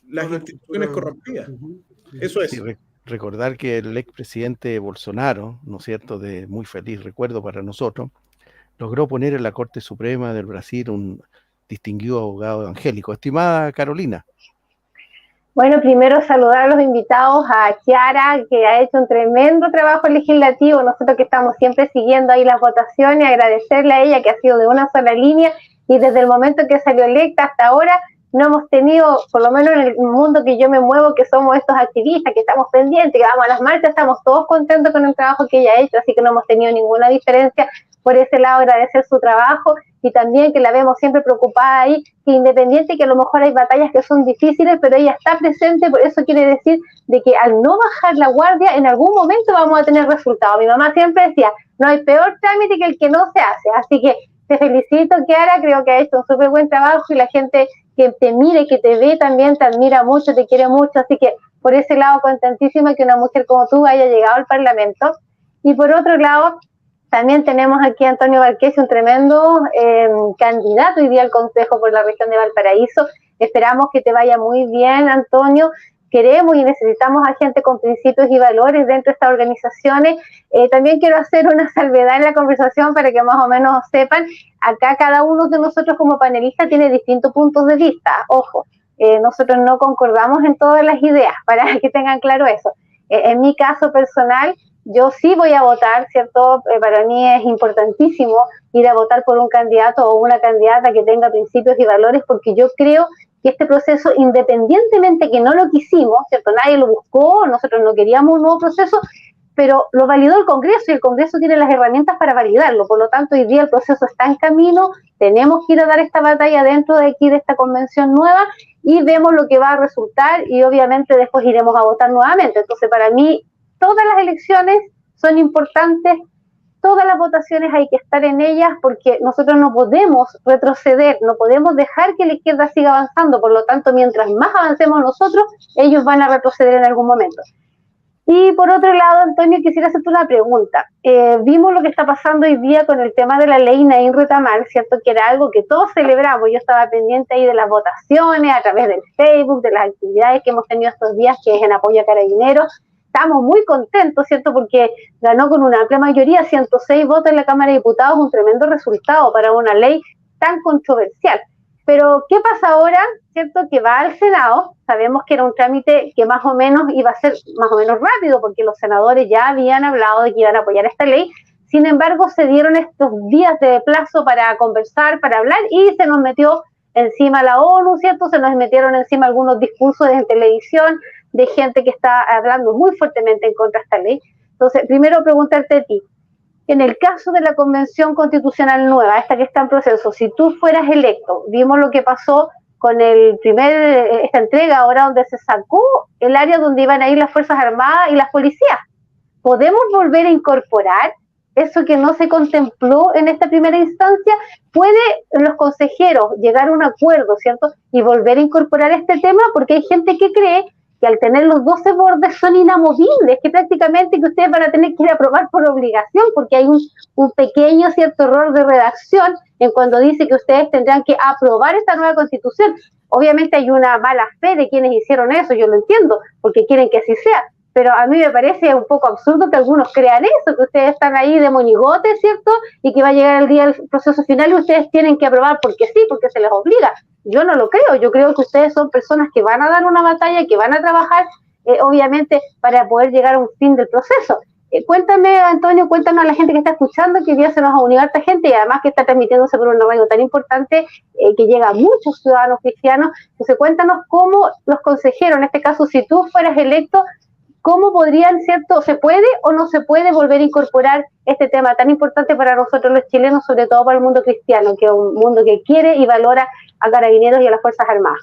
las instituciones corrompidas? Eso es. Sí, recordar que el expresidente Bolsonaro, ¿no es cierto?, de muy feliz recuerdo para nosotros, logró poner en la Corte Suprema del Brasil un distinguido abogado evangélico. Estimada Carolina. Bueno, primero saludar a los invitados, a Kiara, que ha hecho un tremendo trabajo legislativo, nosotros que estamos siempre siguiendo ahí las votaciones, agradecerle a ella que ha sido de una sola línea y desde el momento que salió electa hasta ahora no hemos tenido, por lo menos en el mundo que yo me muevo, que somos estos activistas, que estamos pendientes, que vamos a las marchas, estamos todos contentos con el trabajo que ella ha hecho, así que no hemos tenido ninguna diferencia. Por ese lado agradecer su trabajo y también que la vemos siempre preocupada ahí, que independiente que a lo mejor hay batallas que son difíciles, pero ella está presente, por eso quiere decir de que al no bajar la guardia, en algún momento vamos a tener resultados. Mi mamá siempre decía, no hay peor trámite que el que no se hace, así que te felicito, Kiara, creo que has hecho un súper buen trabajo y la gente que te mire, que te ve también te admira mucho, te quiere mucho, así que por ese lado contentísima que una mujer como tú haya llegado al Parlamento. Y por otro lado, También tenemos aquí a Antonio Valquesi, un tremendo candidato hoy día al Consejo por la región de Valparaíso. Esperamos que te vaya muy bien, Antonio. Queremos y necesitamos a gente con principios y valores dentro de estas organizaciones. También quiero hacer una salvedad en la conversación para que más o menos sepan, acá cada uno de nosotros como panelistas tiene distintos puntos de vista. Ojo, nosotros no concordamos en todas las ideas, para que tengan claro eso. En mi caso personal, yo sí voy a votar, ¿cierto? Para mí es importantísimo ir a votar por un candidato o una candidata que tenga principios y valores, porque yo creo que este proceso, independientemente que no lo quisimos, ¿cierto? Nadie lo buscó, nosotros no queríamos un nuevo proceso, pero lo validó el Congreso y el Congreso tiene las herramientas para validarlo. Por lo tanto, hoy día el proceso está en camino, tenemos que ir a dar esta batalla dentro de aquí, de esta convención nueva, y vemos lo que va a resultar y obviamente después iremos a votar nuevamente. Entonces, para mí, todas las elecciones son importantes, todas las votaciones hay que estar en ellas porque nosotros no podemos retroceder, no podemos dejar que la izquierda siga avanzando. Por lo tanto, mientras más avancemos nosotros, ellos van a retroceder en algún momento. Y por otro lado, Antonio, quisiera hacerte una pregunta. Vimos lo que está pasando hoy día con el tema de la ley Naín Retamal, ¿cierto? Que era algo que todos celebramos. Yo estaba pendiente ahí de las votaciones, a través del Facebook, de las actividades que hemos tenido estos días, que es en apoyo a Carabineros. Estamos muy contentos, ¿cierto? Porque ganó con una amplia mayoría, 106 votos en la Cámara de Diputados, un tremendo resultado para una ley tan controversial. Pero, ¿qué pasa ahora? ¿Cierto? Que va al Senado. Sabemos que era un trámite que más o menos iba a ser más o menos rápido, porque los senadores ya habían hablado de que iban a apoyar esta ley. Sin embargo, se dieron estos días de plazo para conversar, para hablar, y se nos metió encima la ONU, ¿cierto? Se nos metieron encima algunos discursos en televisión de gente que está hablando muy fuertemente en contra de esta ley. Entonces, primero preguntarte a ti, en el caso de la Convención Constitucional nueva, esta que está en proceso, si tú fueras electo, vimos lo que pasó con esta entrega ahora donde se sacó el área donde iban a ir las Fuerzas Armadas y las policías. ¿Podemos volver a incorporar eso que no se contempló en esta primera instancia? ¿Puede los consejeros llegar a un acuerdo, ¿cierto? Y volver a incorporar este tema, porque hay gente que cree que al tener los 12 bordes son inamovibles, que prácticamente que ustedes van a tener que ir a aprobar por obligación, porque hay un pequeño cierto error de redacción en cuando dice que ustedes tendrán que aprobar esta nueva constitución. Obviamente hay una mala fe de quienes hicieron eso, yo lo entiendo, porque quieren que así sea, pero a mí me parece un poco absurdo que algunos crean eso, que ustedes están ahí de monigotes, ¿cierto? Y que va a llegar el día del proceso final y ustedes tienen que aprobar porque sí, porque se les obliga. Yo no lo creo, yo creo que ustedes son personas que van a dar una batalla, que van a trabajar, obviamente, para poder llegar a un fin del proceso. Cuéntame, Antonio, cuéntanos a la gente que está escuchando, que hoy día se nos va a unir harta gente y además que está transmitiéndose por una radio tan importante que llega a muchos ciudadanos cristianos. Entonces, cuéntanos cómo los consejeros, en este caso, si tú fueras electo, ¿cómo podrían, cierto, se puede o no se puede volver a incorporar este tema tan importante para nosotros los chilenos, sobre todo para el mundo cristiano, que es un mundo que quiere y valora a Carabineros y a las Fuerzas Armadas?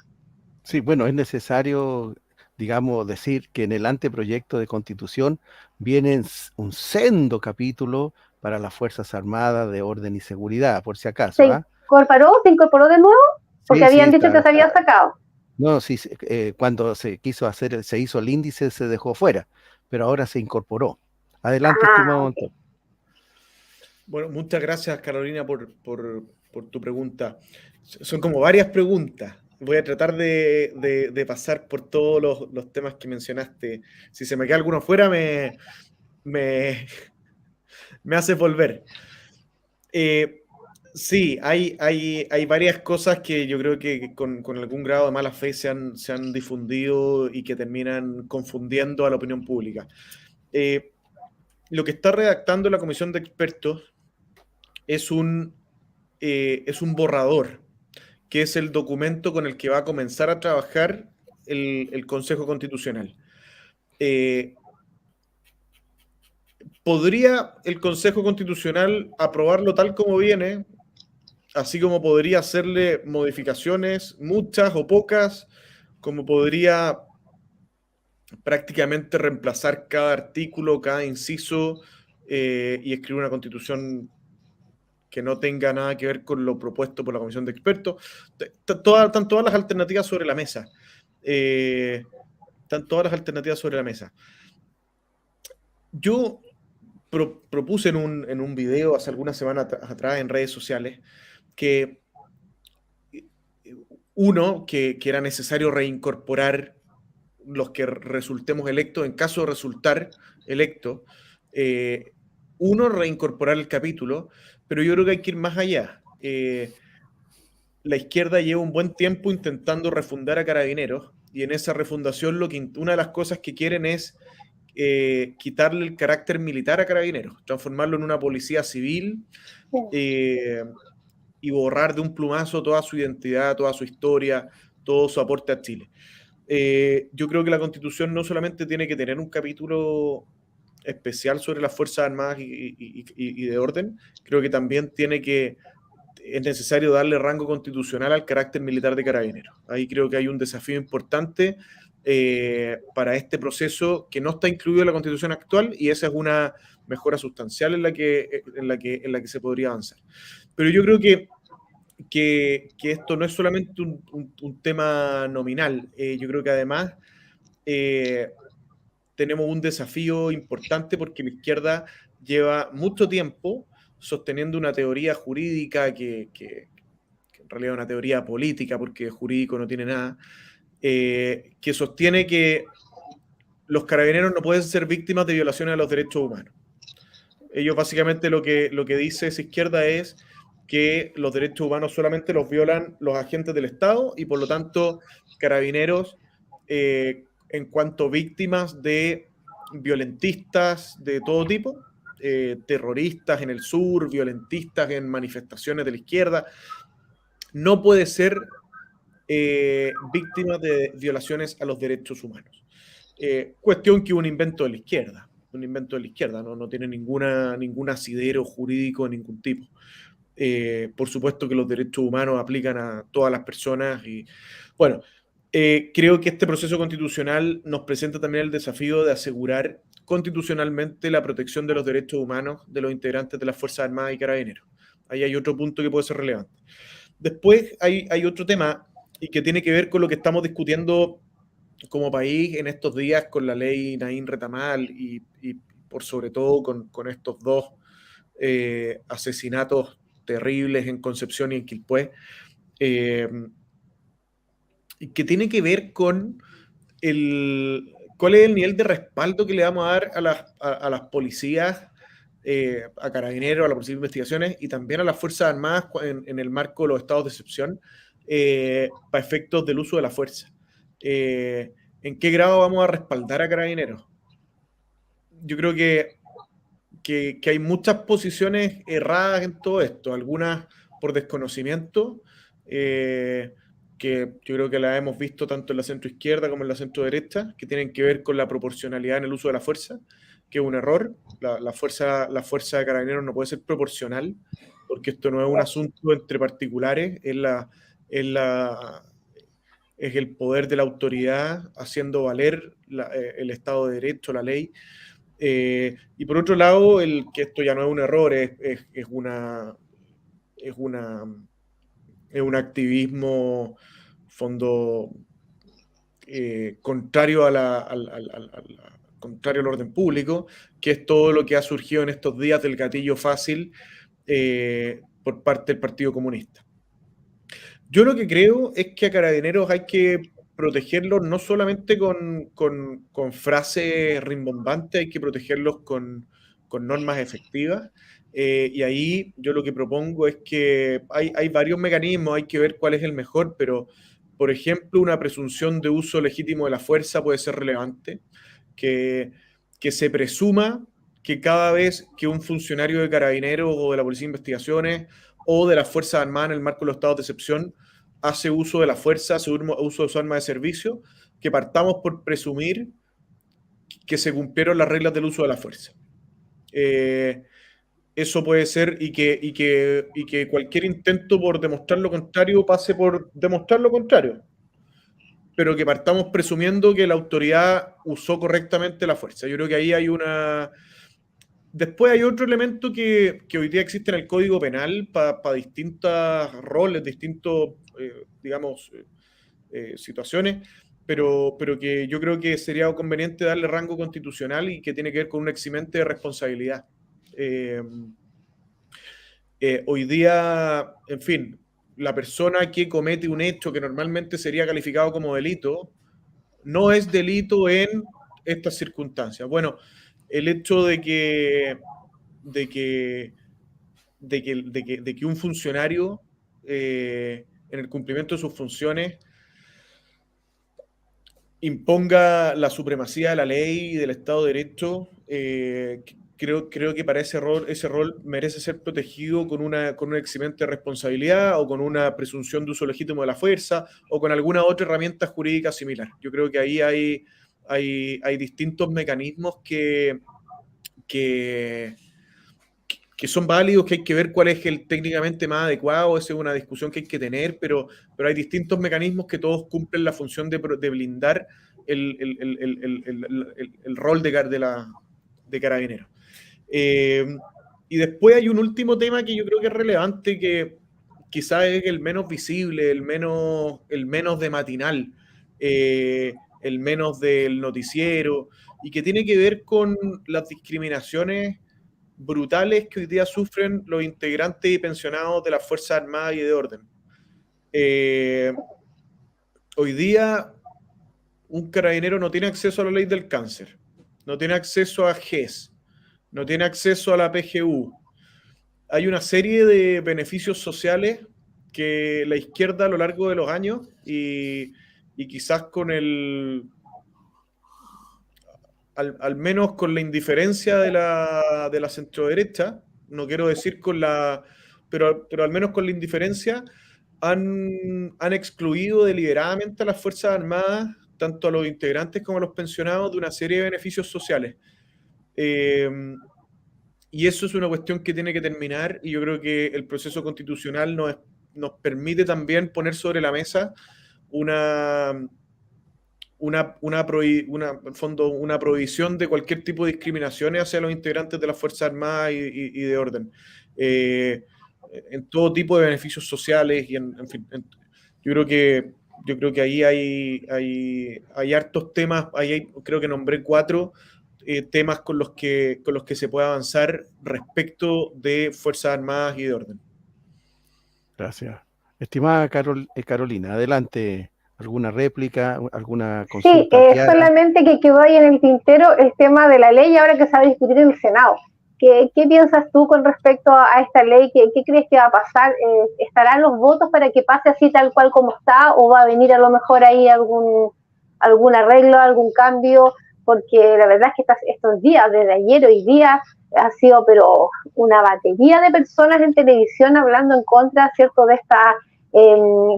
Sí, bueno, es necesario, digamos, decir que en el anteproyecto de Constitución viene un sendo capítulo para las Fuerzas Armadas de Orden y Seguridad, por si acaso. ¿Se incorporó de nuevo? Porque Sí, habían sí, dicho que se había sacado. No, sí, cuando se hizo el índice se dejó fuera, pero ahora se incorporó. Adelante, estimado Antonio. Bueno, muchas gracias, Carolina, por tu pregunta. Son como varias preguntas. Voy a tratar de pasar por todos los temas que mencionaste. Si se me queda alguno fuera, me hace volver. Sí, hay varias cosas que yo creo que con algún grado de mala fe se han difundido y que terminan confundiendo a la opinión pública. Lo que está redactando la comisión de expertos es un borrador, que es el documento con el que va a comenzar a trabajar el Consejo Constitucional. ¿Podría el Consejo Constitucional aprobarlo tal como viene? Así como podría hacerle modificaciones, muchas o pocas, como podría prácticamente reemplazar cada artículo, cada inciso y escribir una constitución que no tenga nada que ver con lo propuesto por la comisión de expertos. Están todas las alternativas sobre la mesa. Yo propuse en un video hace algunas semanas atrás en redes sociales que que era necesario reincorporar los que resultemos electos, en caso de resultar electos, reincorporar el capítulo, pero yo creo que hay que ir más allá. La izquierda lleva un buen tiempo intentando refundar a Carabineros, y en esa refundación una de las cosas que quieren es quitarle el carácter militar a Carabineros, transformarlo en una policía civil y borrar de un plumazo toda su identidad, toda su historia, todo su aporte a Chile. Yo creo que la Constitución no solamente tiene que tener un capítulo especial sobre las Fuerzas Armadas y de orden, creo que también es necesario darle rango constitucional al carácter militar de Carabineros. Ahí creo que hay un desafío importante para este proceso que no está incluido en la Constitución actual, y esa es una mejora sustancial en la que se podría avanzar. Pero yo creo que esto no es solamente un tema nominal. Yo creo que además tenemos un desafío importante porque la izquierda lleva mucho tiempo sosteniendo una teoría jurídica que en realidad es una teoría política, porque jurídico no tiene nada, que sostiene que los carabineros no pueden ser víctimas de violaciones a los derechos humanos. Ellos básicamente lo que dice esa izquierda es que los derechos humanos solamente los violan los agentes del Estado, y por lo tanto Carabineros, en cuanto víctimas de violentistas de todo tipo, terroristas en el sur, violentistas en manifestaciones de la izquierda, no puede ser víctima de violaciones a los derechos humanos. Cuestión que es un invento de la izquierda, no tiene ningún asidero jurídico de ningún tipo. Por supuesto que los derechos humanos aplican a todas las personas y, bueno, creo que este proceso constitucional nos presenta también el desafío de asegurar constitucionalmente la protección de los derechos humanos de los integrantes de las Fuerzas Armadas y Carabineros. Ahí hay otro punto que puede ser relevante. Después hay otro tema, y que tiene que ver con lo que estamos discutiendo como país en estos días con la ley Naín Retamal y por sobre todo con estos dos asesinatos terribles en Concepción y en Quilpué, y que tiene que ver con cuál es el nivel de respaldo que le vamos a dar a las policías, a Carabineros, a la Policía de Investigaciones y también a las Fuerzas Armadas en el marco de los estados de excepción, para efectos del uso de la fuerza. ¿En qué grado vamos a respaldar a Carabineros? Yo creo que hay muchas posiciones erradas en todo esto, algunas por desconocimiento, que yo creo que las hemos visto tanto en la centroizquierda como en la centroderecha, que tienen que ver con la proporcionalidad en el uso de la fuerza, que es un error. La fuerza de Carabineros no puede ser proporcional, porque esto no es un asunto entre particulares, es el poder de la autoridad haciendo valer el Estado de Derecho, la ley. Y por otro lado, que esto ya no es un error, es un activismo fondo contrario contrario al orden público, que es todo lo que ha surgido en estos días del gatillo fácil por parte del Partido Comunista. Yo lo que creo es que a Carabineros hay que protegerlos no solamente con frases rimbombantes, hay que protegerlos con normas efectivas. Y ahí yo lo que propongo es que hay varios mecanismos, hay que ver cuál es el mejor, pero, por ejemplo, una presunción de uso legítimo de la fuerza puede ser relevante, que se presuma que cada vez que un funcionario de Carabineros o de la Policía de Investigaciones o de las Fuerzas Armadas en el marco de los estados de excepción hace uso de la fuerza, hace uso de su arma de servicio, que partamos por presumir que se cumplieron las reglas del uso de la fuerza. Eso puede ser, y que cualquier intento por demostrar lo contrario pase por demostrar lo contrario, pero que partamos presumiendo que la autoridad usó correctamente la fuerza. Yo creo que ahí hay una... Después hay otro elemento que hoy día existe en el Código Penal para distintos roles, distintos, situaciones, pero que yo creo que sería conveniente darle rango constitucional y que tiene que ver con un eximente de responsabilidad. Hoy día, en fin, la persona que comete un hecho que normalmente sería calificado como delito, no es delito en estas circunstancias. Bueno, el hecho de que un funcionario, en el cumplimiento de sus funciones, imponga la supremacía de la ley y del Estado de Derecho, creo que para ese rol merece ser protegido con un eximente de responsabilidad o con una presunción de uso legítimo de la fuerza o con alguna otra herramienta jurídica similar. Yo creo que ahí hay distintos mecanismos que son válidos, que hay que ver cuál es el técnicamente más adecuado. Esa es una discusión que hay que tener, pero hay distintos mecanismos que todos cumplen la función de blindar el rol de carabinero. Y después hay un último tema que yo creo que es relevante, que quizás es el menos visible, el menos de matinal, el menos del noticiero, y que tiene que ver con las discriminaciones brutales que hoy día sufren los integrantes y pensionados de las Fuerzas Armadas y de Orden. Hoy día un carabinero no tiene acceso a la ley del cáncer, no tiene acceso a GES, no tiene acceso a la PGU. Hay una serie de beneficios sociales que la izquierda a lo largo de los años y quizás con al menos con la indiferencia de la centroderecha, no quiero decir pero al menos con la indiferencia, han excluido deliberadamente a las Fuerzas Armadas, tanto a los integrantes como a los pensionados, de una serie de beneficios sociales. Y eso es una cuestión que tiene que terminar, y yo creo que el proceso constitucional nos permite también poner sobre la mesa una prohibición de cualquier tipo de discriminaciones hacia los integrantes de las Fuerzas Armadas y de Orden, en todo tipo de beneficios sociales y en fin. Yo creo que ahí hay hartos temas. Creo que nombré 4 temas con los que se puede avanzar respecto de Fuerzas Armadas y de Orden. Gracias. Estimada Carolina, adelante. ¿Alguna réplica, alguna consulta? Sí, solamente que quedó ahí en el tintero el tema de la ley ahora que se va a discutir en el Senado. ¿Qué piensas tú con respecto a esta ley? ¿Qué crees que va a pasar? ¿Estarán los votos para que pase así tal cual como está? ¿O va a venir a lo mejor ahí algún arreglo, algún cambio? Porque la verdad es que estos días, desde ayer, hoy día, ha sido pero una batería de personas en televisión hablando en contra, ¿cierto?, de esta...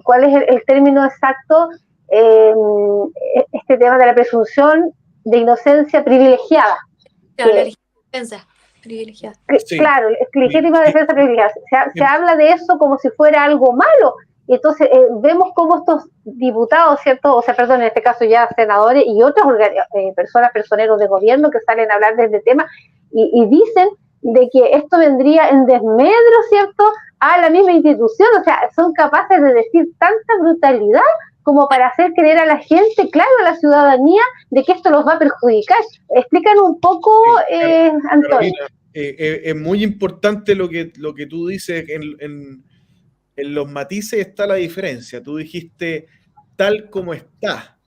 ¿cuál es el término exacto? Este tema de la presunción de inocencia privilegiada. Claro, la defensa privilegiada. Sí. Claro, legítima defensa privilegiada. Se habla de eso como si fuera algo malo. Y entonces vemos cómo estos diputados, ¿cierto? O sea, perdón, en este caso ya senadores y otras personas, personeros de gobierno que salen a hablar de este tema y dicen de que esto vendría en desmedro, ¿cierto?, a la misma institución. O sea, son capaces de decir tanta brutalidad como para hacer creer a la gente, claro, a la ciudadanía, de que esto los va a perjudicar. Explícanos un poco, Antonio. Carolina, es muy importante lo que tú dices. En los matices está la diferencia. Tú dijiste tal como está,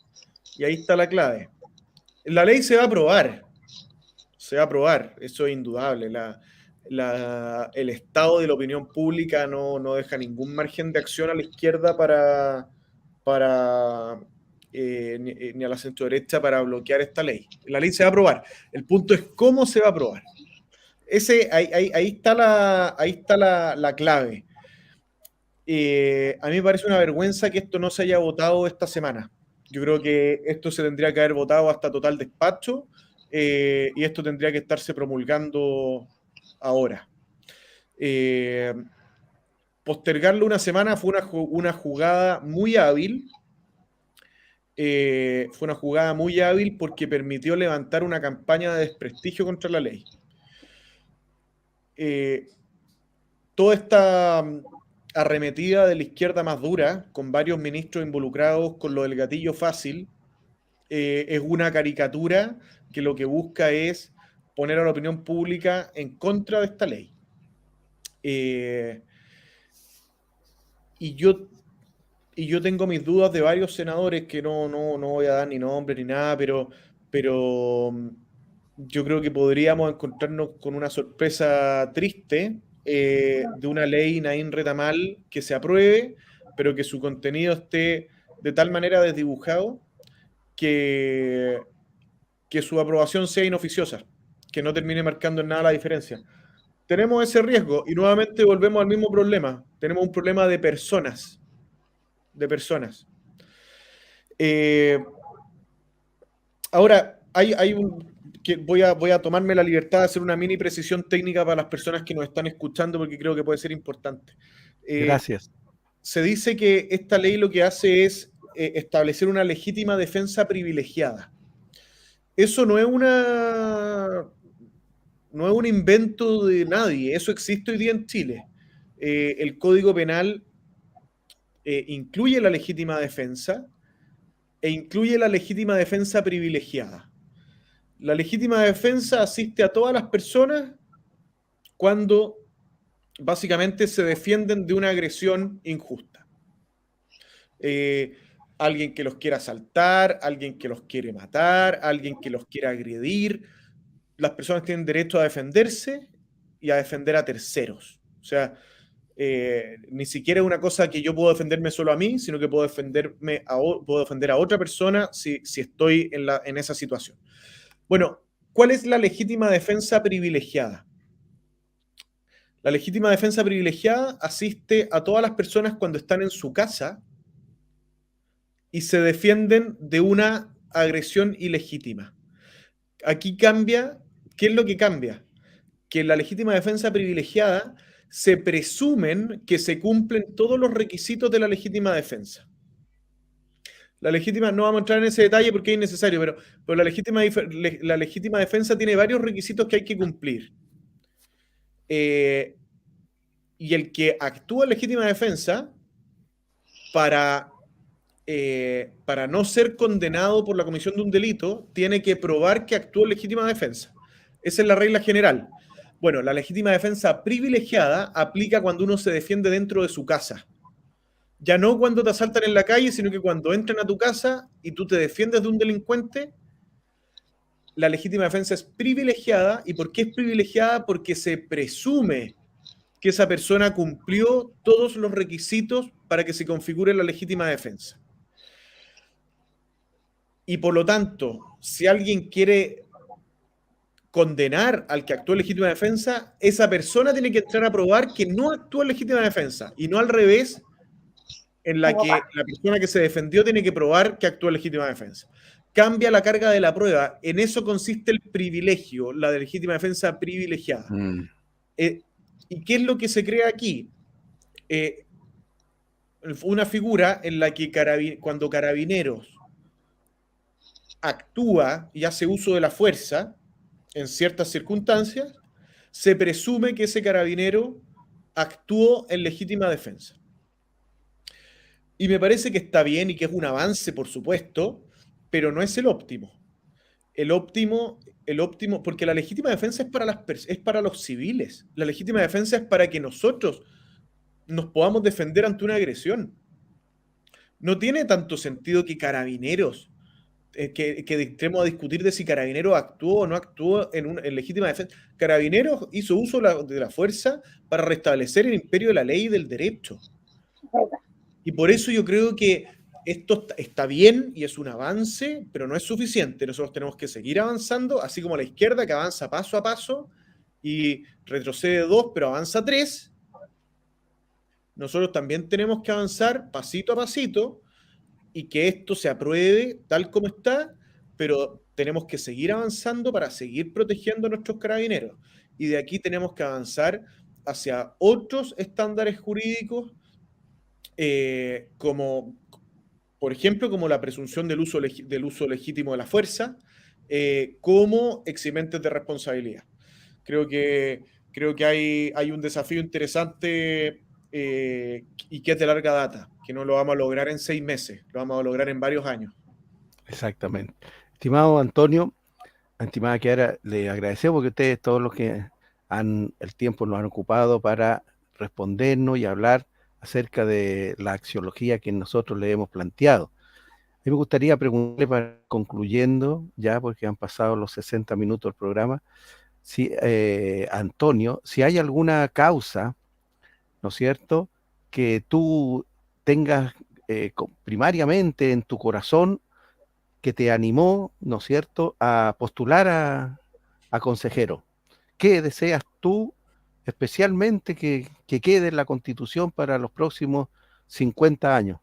y ahí está la clave. La ley se va a aprobar, eso es indudable. El estado de la opinión pública no deja ningún margen de acción a la izquierda ni a la centroderecha para bloquear esta ley. La ley se va a aprobar. El punto es cómo se va a aprobar. Ahí está la clave. A mí me parece una vergüenza que esto no se haya votado esta semana. Yo creo que esto se tendría que haber votado hasta total despacho, y esto tendría que estarse promulgando ahora. Postergarlo una semana fue una jugada muy hábil. Fue una jugada muy hábil porque permitió levantar una campaña de desprestigio contra la ley. Toda esta arremetida de la izquierda más dura, con varios ministros involucrados con lo del gatillo fácil, es una caricatura que lo que busca es poner a la opinión pública en contra de esta ley. Y yo tengo mis dudas de varios senadores que no voy a dar ni nombre ni nada, pero yo creo que podríamos encontrarnos con una sorpresa triste de una ley Naín Retamal que se apruebe, pero que su contenido esté de tal manera desdibujado que su aprobación sea inoficiosa, que no termine marcando en nada la diferencia. Tenemos ese riesgo y nuevamente volvemos al mismo problema. Tenemos un problema de personas. Ahora, voy a tomarme la libertad de hacer una mini precisión técnica para las personas que nos están escuchando porque creo que puede ser importante. Gracias. Se dice que esta ley lo que hace es establecer una legítima defensa privilegiada. Eso no es un invento de nadie, eso existe hoy día en Chile. El Código Penal incluye la legítima defensa e incluye la legítima defensa privilegiada. La legítima defensa asiste a todas las personas cuando básicamente se defienden de una agresión injusta. Alguien que los quiera asaltar, alguien que los quiere matar, alguien que los quiera agredir. Las personas tienen derecho a defenderse y a defender a terceros. O sea, ni siquiera es una cosa que yo puedo defenderme solo a mí, sino que puedo defender a otra persona si estoy en esa situación. Bueno, ¿cuál es la legítima defensa privilegiada? La legítima defensa privilegiada asiste a todas las personas cuando están en su casa y se defienden de una agresión ilegítima. Aquí cambia, ¿qué es lo que cambia? Que en la legítima defensa privilegiada se presumen que se cumplen todos los requisitos de la legítima defensa. La legítima, no vamos a entrar en ese detalle porque es innecesario, pero la legítima defensa tiene varios requisitos que hay que cumplir. Y el que actúa en legítima defensa, para no ser condenado por la comisión de un delito, tiene que probar que actuó en legítima defensa. Esa es la regla general. Bueno, la legítima defensa privilegiada aplica cuando uno se defiende dentro de su casa. Ya no cuando te asaltan en la calle, sino que cuando entran a tu casa y tú te defiendes de un delincuente, la legítima defensa es privilegiada. ¿Y por qué es privilegiada? Porque se presume que esa persona cumplió todos los requisitos para que se configure la legítima defensa. Y por lo tanto, si alguien quiere condenar al que actuó en legítima defensa, esa persona tiene que entrar a probar que no actuó en legítima defensa, y no al revés, en la que la persona que se defendió tiene que probar que actuó en legítima defensa. Cambia la carga de la prueba. En eso consiste el privilegio, la de legítima defensa privilegiada. ¿Y qué es lo que se crea aquí? Una figura en la que cuando Carabineros actúa y hace uso de la fuerza en ciertas circunstancias, se presume que ese carabinero actuó en legítima defensa. Y me parece que está bien y que es un avance, por supuesto, pero no es el óptimo. El óptimo, porque la legítima defensa es para los civiles. La legítima defensa es para que nosotros nos podamos defender ante una agresión. No tiene tanto sentido que Carabineros, que entremos a discutir de si Carabineros actuó o no actuó en legítima defensa. Carabineros hizo uso de la fuerza para restablecer el imperio de la ley y del derecho. Y por eso yo creo que esto está bien y es un avance, pero no es suficiente. Nosotros tenemos que seguir avanzando, así como la izquierda que avanza paso a paso y retrocede 2, pero avanza 3. Nosotros también tenemos que avanzar pasito a pasito y que esto se apruebe tal como está, pero tenemos que seguir avanzando para seguir protegiendo a nuestros carabineros. Y de aquí tenemos que avanzar hacia otros estándares jurídicos, como, por ejemplo, como la presunción del uso legítimo de la fuerza, como eximentes de responsabilidad. Creo que hay un desafío interesante y que es de larga data, que no lo vamos a lograr en 6 meses, lo vamos a lograr en varios años. Exactamente. Estimado Antonio, Estimada Kiara, le agradecemos que ustedes, todos los que el tiempo nos han ocupado para respondernos y hablar acerca de la axiología que nosotros le hemos planteado. A mí me gustaría preguntarle, para concluyendo, ya porque han pasado los 60 minutos del programa, si, Antonio, si hay alguna causa, ¿no es cierto?, que tú tengas primariamente en tu corazón, que te animó, ¿no es cierto?, a postular a consejero. ¿Qué deseas tú especialmente que quede en la Constitución para los próximos 50 años?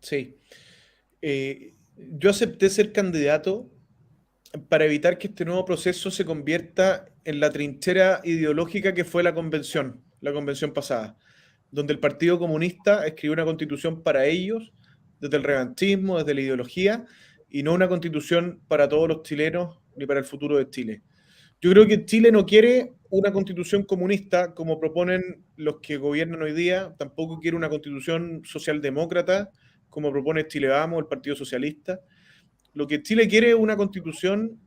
Sí. Yo acepté ser candidato para evitar que este nuevo proceso se convierta en la trinchera ideológica que fue la convención pasada, donde el Partido Comunista escribió una constitución para ellos, desde el revanchismo, desde la ideología, y no una constitución para todos los chilenos ni para el futuro de Chile. Yo creo que Chile no quiere una constitución comunista como proponen los que gobiernan hoy día, tampoco quiere una constitución socialdemócrata como propone Chile Vamos, el Partido Socialista. Lo que Chile quiere es una constitución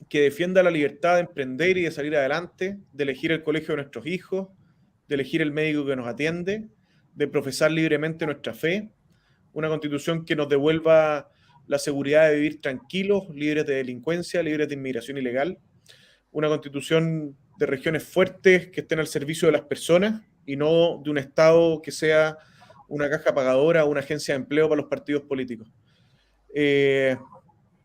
que defienda la libertad de emprender y de salir adelante, de elegir el colegio de nuestros hijos, de elegir el médico que nos atiende, de profesar libremente nuestra fe, una constitución que nos devuelva la seguridad de vivir tranquilos, libres de delincuencia, libres de inmigración ilegal, una constitución de regiones fuertes que estén al servicio de las personas y no de un Estado que sea una caja pagadora o una agencia de empleo para los partidos políticos.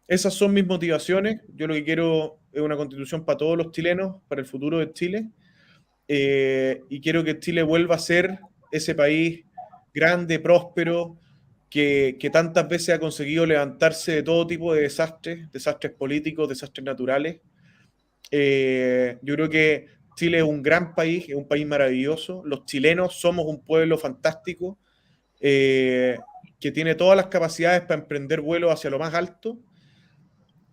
Esas son mis motivaciones. Yo lo que quiero es una constitución para todos los chilenos, para el futuro de Chile, y quiero que Chile vuelva a ser ese país grande, próspero, que tantas veces ha conseguido levantarse de todo tipo de desastres políticos, desastres naturales. Yo creo que Chile es un gran país, es un país maravilloso. Los chilenos somos un pueblo fantástico que tiene todas las capacidades para emprender vuelos hacia lo más alto,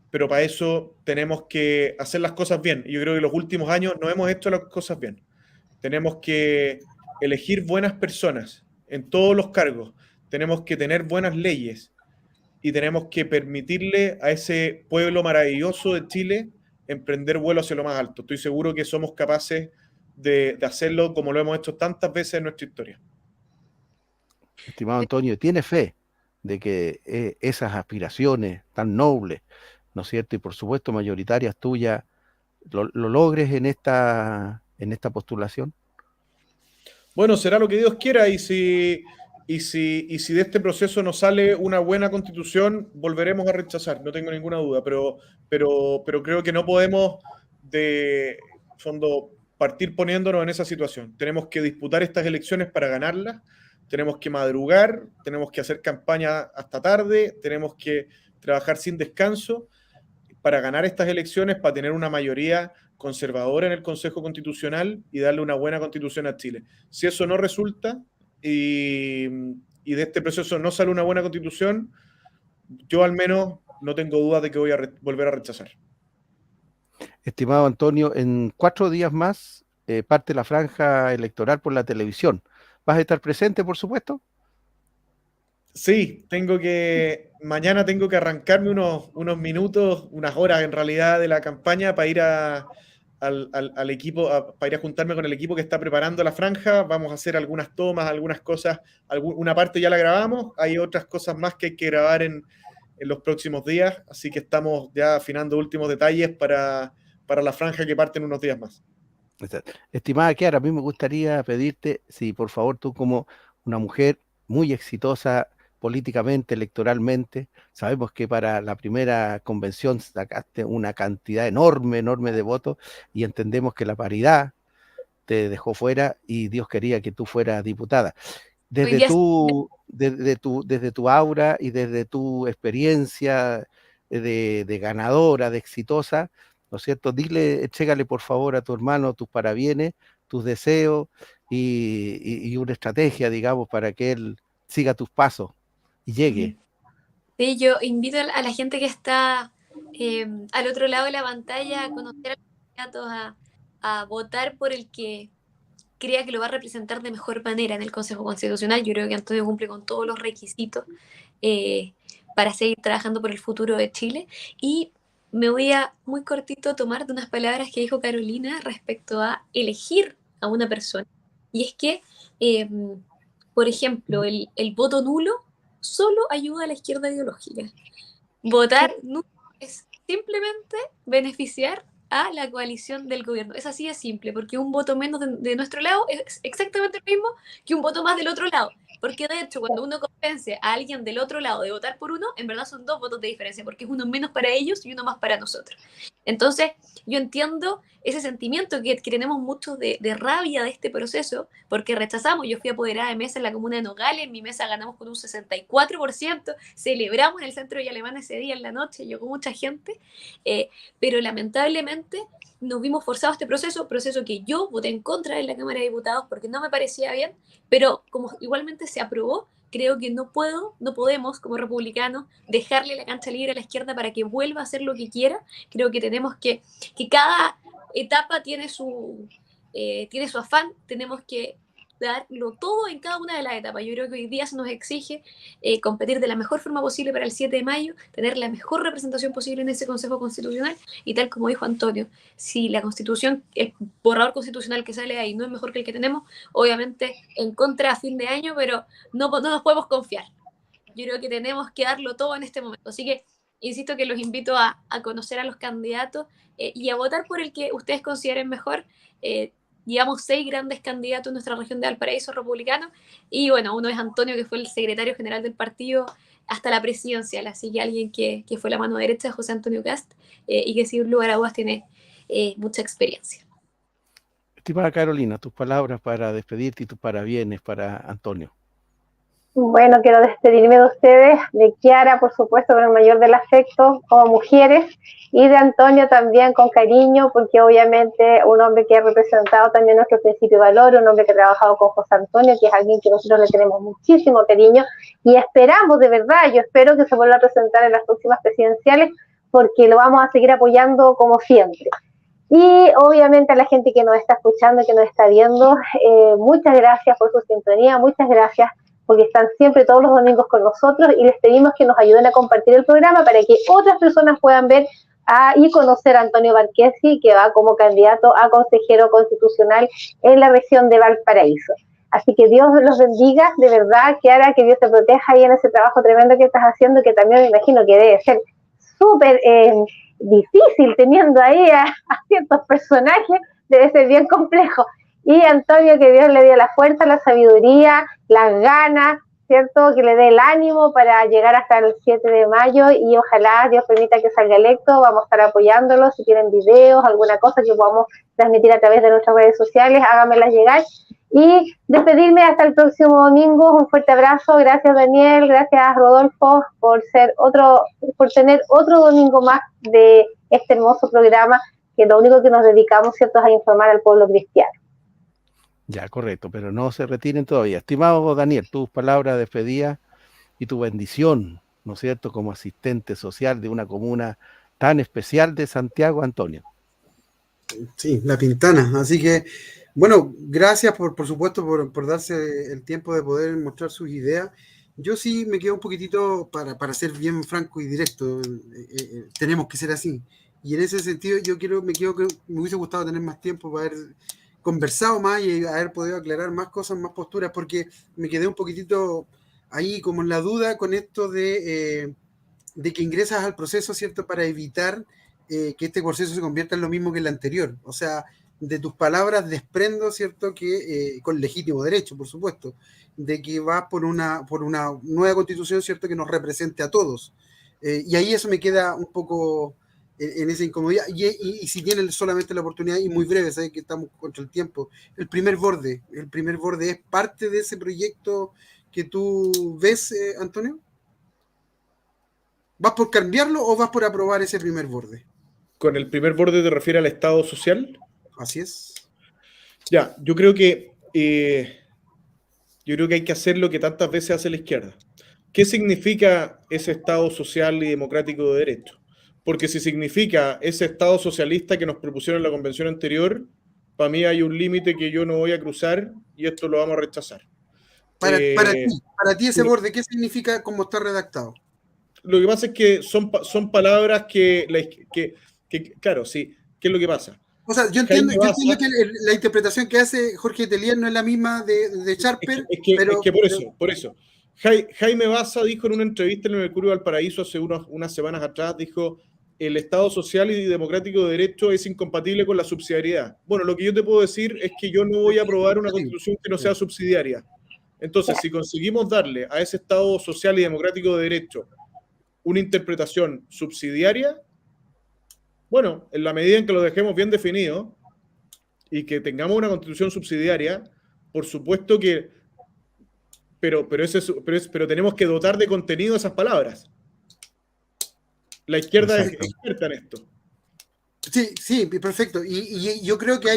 pero para eso tenemos que hacer las cosas bien. Y yo creo que en los últimos años no hemos hecho las cosas bien. Tenemos que elegir buenas personas en todos los cargos. Tenemos que tener buenas leyes y tenemos que permitirle a ese pueblo maravilloso de Chile emprender vuelo hacia lo más alto. Estoy seguro que somos capaces de hacerlo como lo hemos hecho tantas veces en nuestra historia. Estimado Antonio, ¿tiene fe de que esas aspiraciones tan nobles, ¿no es cierto?, y por supuesto mayoritarias tuyas, lo logres en esta postulación? Bueno, será lo que Dios quiera, y si de este proceso nos sale una buena constitución, volveremos a rechazar, no tengo ninguna duda, pero creo que no podemos de fondo partir poniéndonos en esa situación. Tenemos que disputar estas elecciones para ganarlas, tenemos que madrugar, tenemos que hacer campaña hasta tarde, tenemos que trabajar sin descanso para ganar estas elecciones, para tener una mayoría conservadora en el Consejo Constitucional y darle una buena constitución a Chile. Si eso no resulta y de este proceso no sale una buena constitución, yo al menos no tengo dudas de que voy a volver a rechazar. Estimado Antonio, en 4 días más parte la franja electoral por la televisión. ¿Vas a estar presente, por supuesto? Sí, mañana tengo que arrancarme unos minutos, unas horas en realidad de la campaña para ir al equipo, para ir a juntarme con el equipo que está preparando la franja. Vamos a hacer algunas tomas, algunas cosas, una parte ya la grabamos, hay otras cosas más que hay que grabar en los próximos días, así que estamos ya afinando últimos detalles para la franja que parte en unos días más. Estimada Kiara, a mí me gustaría pedirte, si por favor tú, como una mujer muy exitosa políticamente, electoralmente, sabemos que para la primera convención sacaste una cantidad enorme de votos y entendemos que la paridad te dejó fuera y Dios quería que tú fueras diputada. Desde tu aura y desde tu experiencia de ganadora, de exitosa, ¿no es cierto? Entrégale por favor a tu hermano tus parabienes, tus deseos y una estrategia, digamos, para que él siga tus pasos y llegue. Sí, yo invito a la gente que está al otro lado de la pantalla a conocer a los candidatos, a votar por el que crea que lo va a representar de mejor manera en el Consejo Constitucional. Yo creo que Antonio cumple con todos los requisitos para seguir trabajando por el futuro de Chile. Y me voy a muy cortito tomar de unas palabras que dijo Carolina respecto a elegir a una persona. Y es que, eh, por ejemplo, el voto nulo solo ayuda a la izquierda ideológica. Votar nulo es simplemente beneficiar a la coalición del gobierno. Es así de simple, porque un voto menos de nuestro lado es exactamente lo mismo que un voto más del otro lado. Porque de hecho, cuando uno convence a alguien del otro lado de votar por uno, en verdad son 2 votos de diferencia, porque es uno menos para ellos y uno más para nosotros. Entonces, yo entiendo ese sentimiento que tenemos muchos de rabia de este proceso, porque rechazamos. Yo fui apoderada de mesa en la comuna de Nogales, en mi mesa ganamos con un 64%, celebramos en el centro de Alemán ese día en la noche, llegó mucha gente, pero lamentablemente nos vimos forzados a este proceso que yo voté en contra en la Cámara de Diputados porque no me parecía bien, pero como igualmente se aprobó, creo que no podemos como republicanos dejarle la cancha libre a la izquierda para que vuelva a hacer lo que quiera. Creo que tenemos que cada etapa tiene su afán, tenemos que darlo todo en cada una de las etapas. Yo creo que hoy día se nos exige competir de la mejor forma posible para el 7 de mayo, tener la mejor representación posible en ese Consejo Constitucional, y tal como dijo Antonio, si la Constitución, el borrador constitucional que sale ahí no es mejor que el que tenemos, obviamente en contra a fin de año, pero no nos podemos confiar. Yo creo que tenemos que darlo todo en este momento. Así que insisto que los invito a conocer a los candidatos y a votar por el que ustedes consideren mejor. Llevamos 6 grandes candidatos en nuestra región de Valparaíso republicanos, y bueno, uno es Antonio, que fue el secretario general del partido hasta la presidencial, así que alguien que fue la mano derecha de José Antonio Cast, y que sin lugar a dudas tiene mucha experiencia. Estimada Carolina, tus palabras para despedirte y tus parabienes para Antonio. Bueno, quiero despedirme de ustedes, de Kiara, por supuesto, con el mayor del afecto, como mujeres, y de Antonio también con cariño, porque obviamente un hombre que ha representado también nuestro principio de valor, un hombre que ha trabajado con José Antonio, que es alguien que nosotros le tenemos muchísimo cariño, y esperamos, de verdad, yo espero que se vuelva a presentar en las próximas presidenciales, porque lo vamos a seguir apoyando como siempre. Y obviamente a la gente que nos está escuchando, que nos está viendo, muchas gracias por su sintonía, muchas gracias porque están siempre todos los domingos con nosotros, y les pedimos que nos ayuden a compartir el programa para que otras personas puedan ver y conocer a Antonio Barquesi, que va como candidato a consejero constitucional en la región de Valparaíso. Así que Dios los bendiga, de verdad, Kiara, que Dios te proteja ahí en ese trabajo tremendo que estás haciendo, que también me imagino que debe ser súper difícil teniendo ahí a ciertos personajes, debe ser bien complejo. Y Antonio, que Dios le dé la fuerza, la sabiduría, las ganas, ¿cierto? Que le dé el ánimo para llegar hasta el 7 de mayo, y ojalá Dios permita que salga electo. Vamos a estar apoyándolo. Si tienen videos, alguna cosa que podamos transmitir a través de nuestras redes sociales, háganmelas llegar. Y despedirme hasta el próximo domingo. Un fuerte abrazo. Gracias, Daniel. Gracias, Rodolfo, por tener otro domingo más de este hermoso programa, que lo único que nos dedicamos, ¿cierto?, es a informar al pueblo cristiano. Ya, correcto, pero no se retiren todavía. Estimado Daniel, tus palabras de despedida y tu bendición, ¿no es cierto?, como asistente social de una comuna tan especial de Santiago, Antonio. Sí, La Pintana. Así que, bueno, gracias por supuesto por darse el tiempo de poder mostrar sus ideas. Yo sí me quedo un poquitito, para ser bien franco y directo, tenemos que ser así. Y en ese sentido me hubiese gustado tener más tiempo para haber conversado más y haber podido aclarar más cosas, más posturas, porque me quedé un poquitito ahí como en la duda con esto de que ingresas al proceso, ¿cierto?, para evitar que este proceso se convierta en lo mismo que el anterior. O sea, de tus palabras desprendo, ¿cierto?, que con legítimo derecho, por supuesto, de que vas por una nueva constitución, ¿cierto?, que nos represente a todos. Y ahí eso me queda un poco en esa incomodidad. Y si tienen solamente la oportunidad, y muy breve, sabes que estamos contra el tiempo, el primer borde es parte de ese proyecto que tú ves, Antonio. ¿Vas por cambiarlo o vas por aprobar ese primer borde? ¿Con el primer borde te refieres al Estado social? Así es. Ya, yo creo que hay que hacer lo que tantas veces hace la izquierda. ¿Qué significa ese Estado social y democrático de derecho? Porque si significa ese Estado socialista que nos propusieron en la convención anterior, para mí hay un límite que yo no voy a cruzar, y esto lo vamos a rechazar. Para ti ese borde, ¿qué significa como está redactado? Lo que pasa es que son palabras claro, sí. ¿Qué es lo que pasa? O sea, yo entiendo que la interpretación que hace Jorge Telier no es la misma de Charper, pero por eso. Jaime Baza dijo en una entrevista en el Mercurio Valparaíso hace unas semanas atrás, dijo, el Estado social y democrático de derecho es incompatible con la subsidiariedad. Bueno, lo que yo te puedo decir es que yo no voy a aprobar una constitución que no sea subsidiaria. Entonces, si conseguimos darle a ese Estado social y democrático de derecho una interpretación subsidiaria, bueno, en la medida en que lo dejemos bien definido y que tengamos una constitución subsidiaria, por supuesto que... Pero tenemos que dotar de contenido esas palabras. La izquierda es experta en esto. Sí, perfecto. Y yo creo que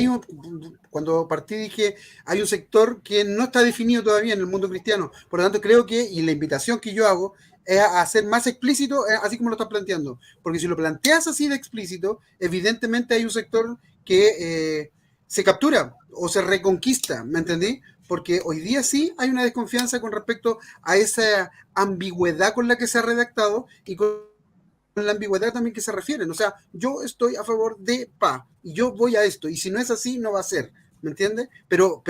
cuando partí dije, hay un sector que no está definido todavía en el mundo cristiano. Por lo tanto, creo que, y la invitación que yo hago, es a ser más explícito, así como lo estás planteando. Porque si lo planteas así de explícito, evidentemente hay un sector que se captura o se reconquista, ¿me entendí? Porque hoy día sí hay una desconfianza con respecto a esa ambigüedad con la que se ha redactado y con la ambigüedad también que se refieren. O sea, yo estoy a favor de y yo voy a esto, y si no es así, no va a ser, ¿me entiendes? Pero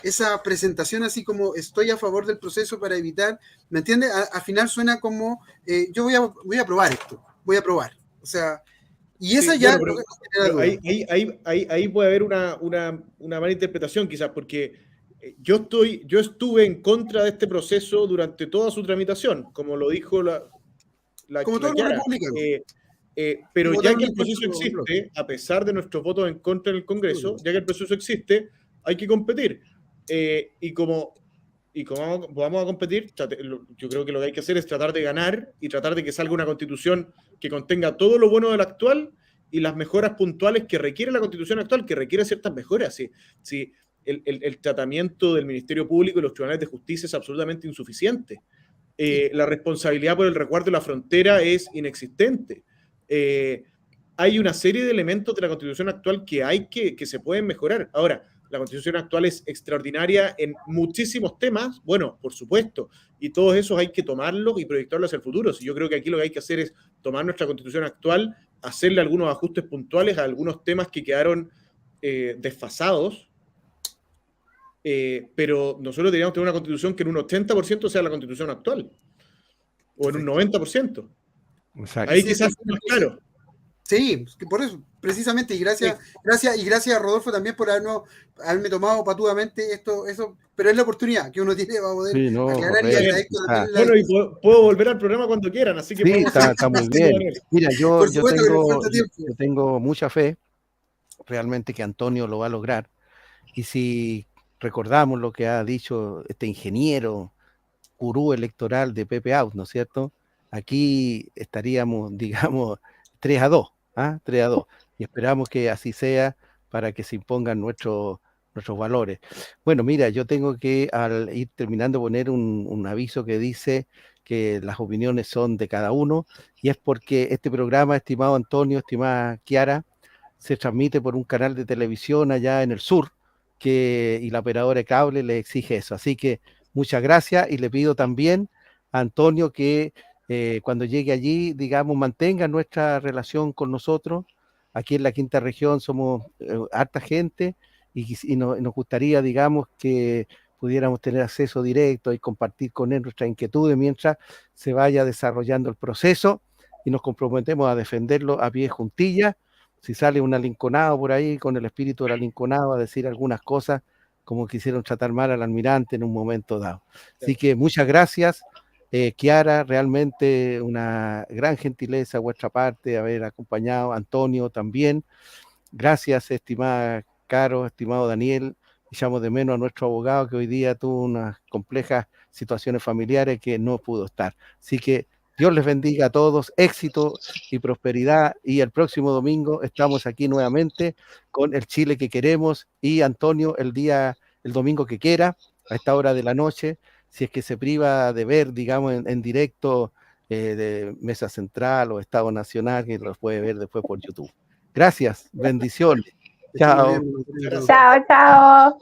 esa presentación así como estoy a favor del proceso para evitar, ¿me entiendes? Al final suena como yo voy a probar esto, voy a probar. O sea, y esa sí, ya... Bueno, ahí puede haber una mala interpretación quizás, porque yo estuve en contra de este proceso durante toda su tramitación, como lo dijo como todos los republicanos. Pero ya que el proceso existe, a pesar de nuestros votos en contra en el Congreso, ya que el proceso existe, hay que competir. Y como vamos a competir, yo creo que lo que hay que hacer es tratar de ganar y tratar de que salga una constitución que contenga todo lo bueno del actual y las mejoras puntuales que requiere la constitución actual, que requiere ciertas mejoras. Si el tratamiento del Ministerio Público y los tribunales de justicia es absolutamente insuficiente. La responsabilidad por el resguardo de la frontera es inexistente. Hay una serie de elementos de la constitución actual que se pueden mejorar. Ahora, la constitución actual es extraordinaria en muchísimos temas, bueno, por supuesto, y todos esos hay que tomarlos y proyectarlos hacia el futuro. Si yo creo que aquí lo que hay que hacer es tomar nuestra constitución actual, hacerle algunos ajustes puntuales a algunos temas que quedaron desfasados, pero nosotros deberíamos tener una constitución que en un 80% sea la constitución actual, o en un 90%. Exacto. Ahí quizás es más claro. Sí, por eso, precisamente, y gracias a Rodolfo también por haberme tomado patudamente eso, pero es la oportunidad que uno tiene para poder aclarar y agradezco también. Bueno, y puedo volver al programa cuando quieran, así que sí, está muy bien. Mira, yo tengo mucha fe realmente que Antonio lo va a lograr, y si recordamos lo que ha dicho este ingeniero gurú electoral de Pepe Out, ¿no es cierto? Aquí estaríamos, digamos, 3-2, 3-2, y esperamos que así sea para que se impongan nuestros valores. Bueno, mira, yo tengo que, al ir terminando, poner un aviso que dice que las opiniones son de cada uno, y es porque este programa, estimado Antonio, estimada Kiara, se transmite por un canal de televisión allá en el sur, y la operadora de cable le exige eso. Así que muchas gracias, y le pido también a Antonio que cuando llegue allí, digamos, mantenga nuestra relación con nosotros. Aquí en la Quinta Región somos harta gente, y nos gustaría, digamos, que pudiéramos tener acceso directo y compartir con él nuestras inquietudes mientras se vaya desarrollando el proceso, y nos comprometemos a defenderlo a pie juntillas. Si sale un alinconado por ahí con el espíritu del alinconado a decir algunas cosas como quisieron tratar mal al almirante en un momento dado. Así que muchas gracias, Kiara, realmente una gran gentileza a vuestra parte haber acompañado, Antonio también. Gracias, estimada Caro, estimado Daniel. Echamos de menos a nuestro abogado que hoy día tuvo unas complejas situaciones familiares que no pudo estar. Así que Dios les bendiga a todos, éxito y prosperidad, y el próximo domingo estamos aquí nuevamente con el Chile que queremos, y Antonio el domingo que quiera, a esta hora de la noche, si es que se priva de ver, digamos, en directo de Mesa Central o Estado Nacional, que los puede ver después por YouTube. Gracias, bendiciones. Chao. Chao, chao.